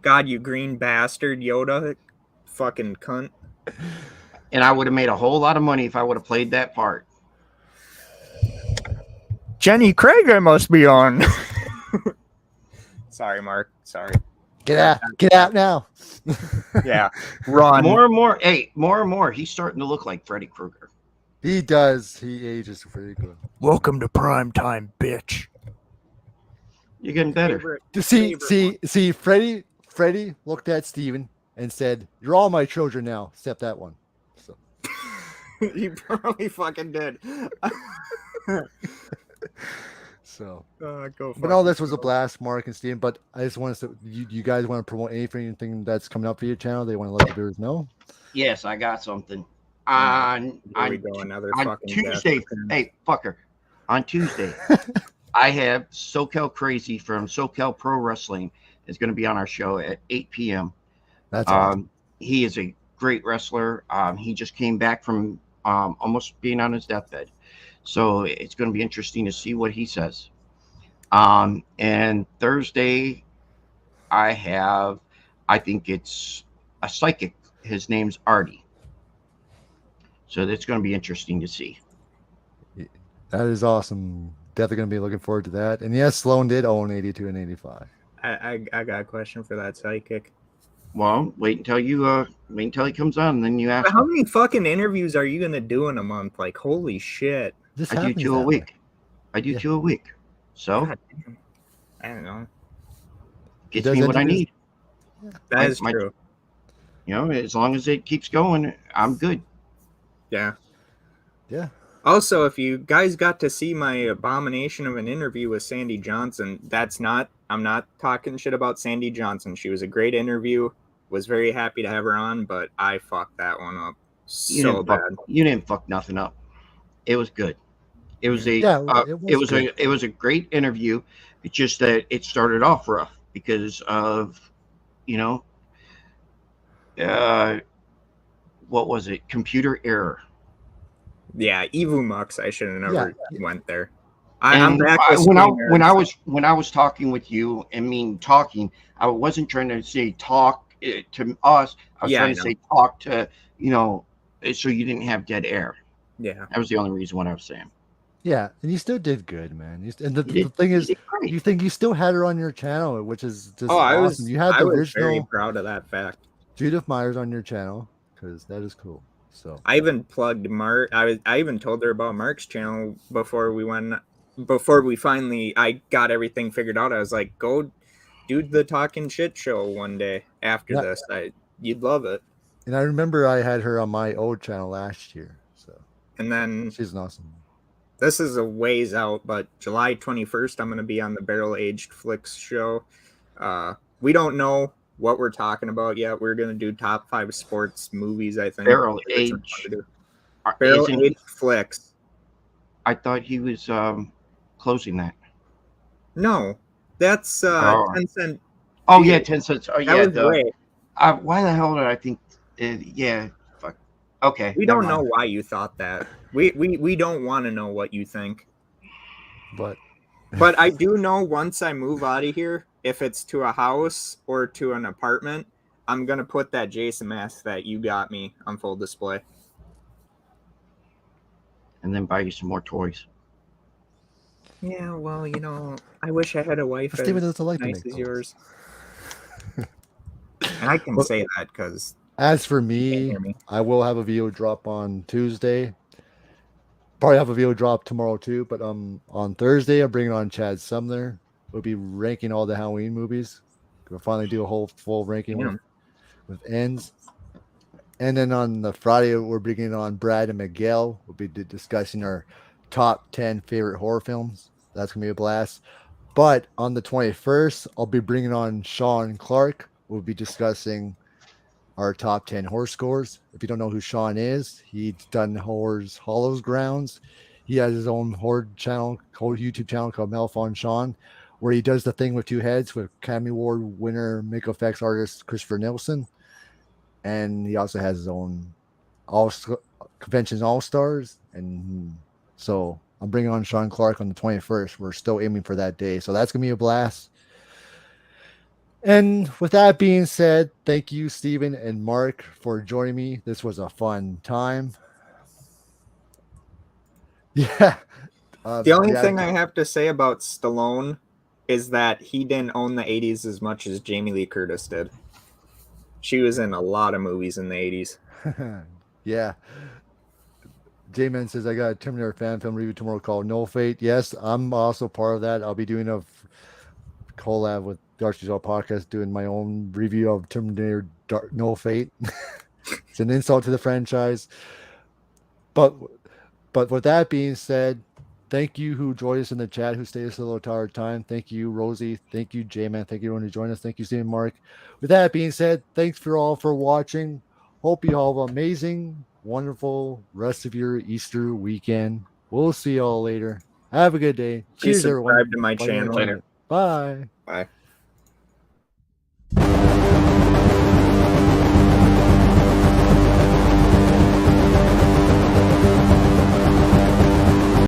God, you green bastard, Yoda. Fucking cunt. And I would have made a whole lot of money if I would have played that part. Jenny Craig, I must be on. Sorry, Mark. Sorry. Get out now. Yeah. Run. More and more. Hey, more and more. He's starting to look like Freddy Krueger. He does. He ages pretty good. Welcome to prime time, bitch. You're getting better. See, Freddie looked at Steven and said, "You're all my children now, except that one." So You probably fucking did. so Go but all this was a blast, Mark and Steven. But I just want to you guys want to promote anything that's coming up for your channel? They want to let the viewers know. Yes, I got something. On Tuesday. Hey, fucker. On Tuesday, I have SoCal Crazy from SoCal Pro Wrestling is going to be on our show at 8 p.m. That's awesome. He is a great wrestler. He just came back from almost being on his deathbed. So it's going to be interesting to see what he says. And Thursday, I think it's a psychic. His name's Artie. So that's going to be interesting to see. That is awesome. Definitely going to be looking forward to that. And yes, Sloan did own 82 and 85. I got a question for that psychic. Well, wait until he comes on, and then you ask. How many fucking interviews are you gonna do in a month? Like, holy shit! I do 2 a week. I do 2 a week. So God damn. I don't know. Gets me what I need. That is true. As long as it keeps going, I'm good. Yeah. Yeah. Also, if you guys got to see my abomination of an interview with Sandy Johnson, I'm not talking shit about Sandy Johnson. She was a great interview. Was very happy to have her on, but I fucked that one up so bad. You didn't fuck nothing up. It was good. It was it was a great interview. It's just that it started off rough because of what was it? Computer error. Yeah, Evu Mux. I should have never went there. I'm back when I was talking with you and talking, I wasn't trying to say talk to us. I was trying to say talk to so you didn't have dead air. Yeah, that was the only reason what I was saying. Yeah, and you still did good, man. And the thing is, you think you still had her on your channel, which is just awesome. You had the original. Very proud of that fact. Judith Myers on your channel because that is cool. So I even plugged Mark. I even told her about Mark's channel before we finally I got everything figured out. I was like, go do the talking shit show one day after this. You'd love it. And I remember I had her on my old channel last year. So and then she's an awesome. this is a ways out, but July 21st, I'm going to be on the Barrel Aged Flicks show. We don't know what we're talking about yet. We're going to do top 5 sports movies, I think. Barrel Age. Barrel Isn't- Aged Flicks. I thought he was closing that. No, that's 10 cent. Oh yeah, 10 cents. Oh That yeah. was great. Why the hell did I think? Yeah. Fuck. Okay. We never don't know mind. why you thought that. We don't want to know what you think. But I do know once I move out of here, if it's to a house or to an apartment, I'm gonna put that Jason mask that you got me on full display. And then buy you some more toys. Yeah, well, I wish I had a wife Steven as doesn't like to nice make as toys. yours. And I can say that because as for you can't me, hear me. I will have a video drop on Tuesday. Probably have a video drop tomorrow too. But on Thursday, I'm bringing on Chad Sumner. We'll be ranking all the Halloween movies. We'll finally do a whole full ranking with ends. And then on the Friday, we're bringing on Brad and Miguel. We'll be discussing our top 10 favorite horror films. That's going to be a blast. But on the 21st, I'll be bringing on Sean Clark. We'll be discussing our top 10 horror scores. If you don't know who Sean is, he's done Horror's Hollows Grounds. He has his own horror channel, YouTube channel called Malfon Sean, where he does the thing with two heads with Academy Award winner makeup effects artist Christopher Nilsson. And he also has his own conventions All-Stars. And so I'm bringing on Sean Clark on the 21st. We're still aiming for that day. So that's going to be a blast. And with that being said, thank you, Steven and Mark, for joining me. This was a fun time. Yeah. The only thing I have to say about Stallone is that he didn't own the 80s as much as Jamie Lee Curtis did. She was in a lot of movies in the 80s. Yeah. J-Man says, I got a Terminator fan film review tomorrow called No Fate. Yes, I'm also part of that. I'll be doing a collab with Darcy's All Podcast, doing my own review of Terminator No Fate. It's an insult to the franchise. But with that being said, thank you who joined us in the chat, who stayed us a little tired time. Thank you, Rosie. Thank you, J-Man. Thank you, everyone who joined us. Thank you, Steve and Mark. With that being said, thanks for all for watching. Hope you all have an amazing, wonderful rest of your Easter weekend. We'll see you all later. Have a good day. Please Cheers, everyone. subscribe to my channel. Later. Bye. Bye.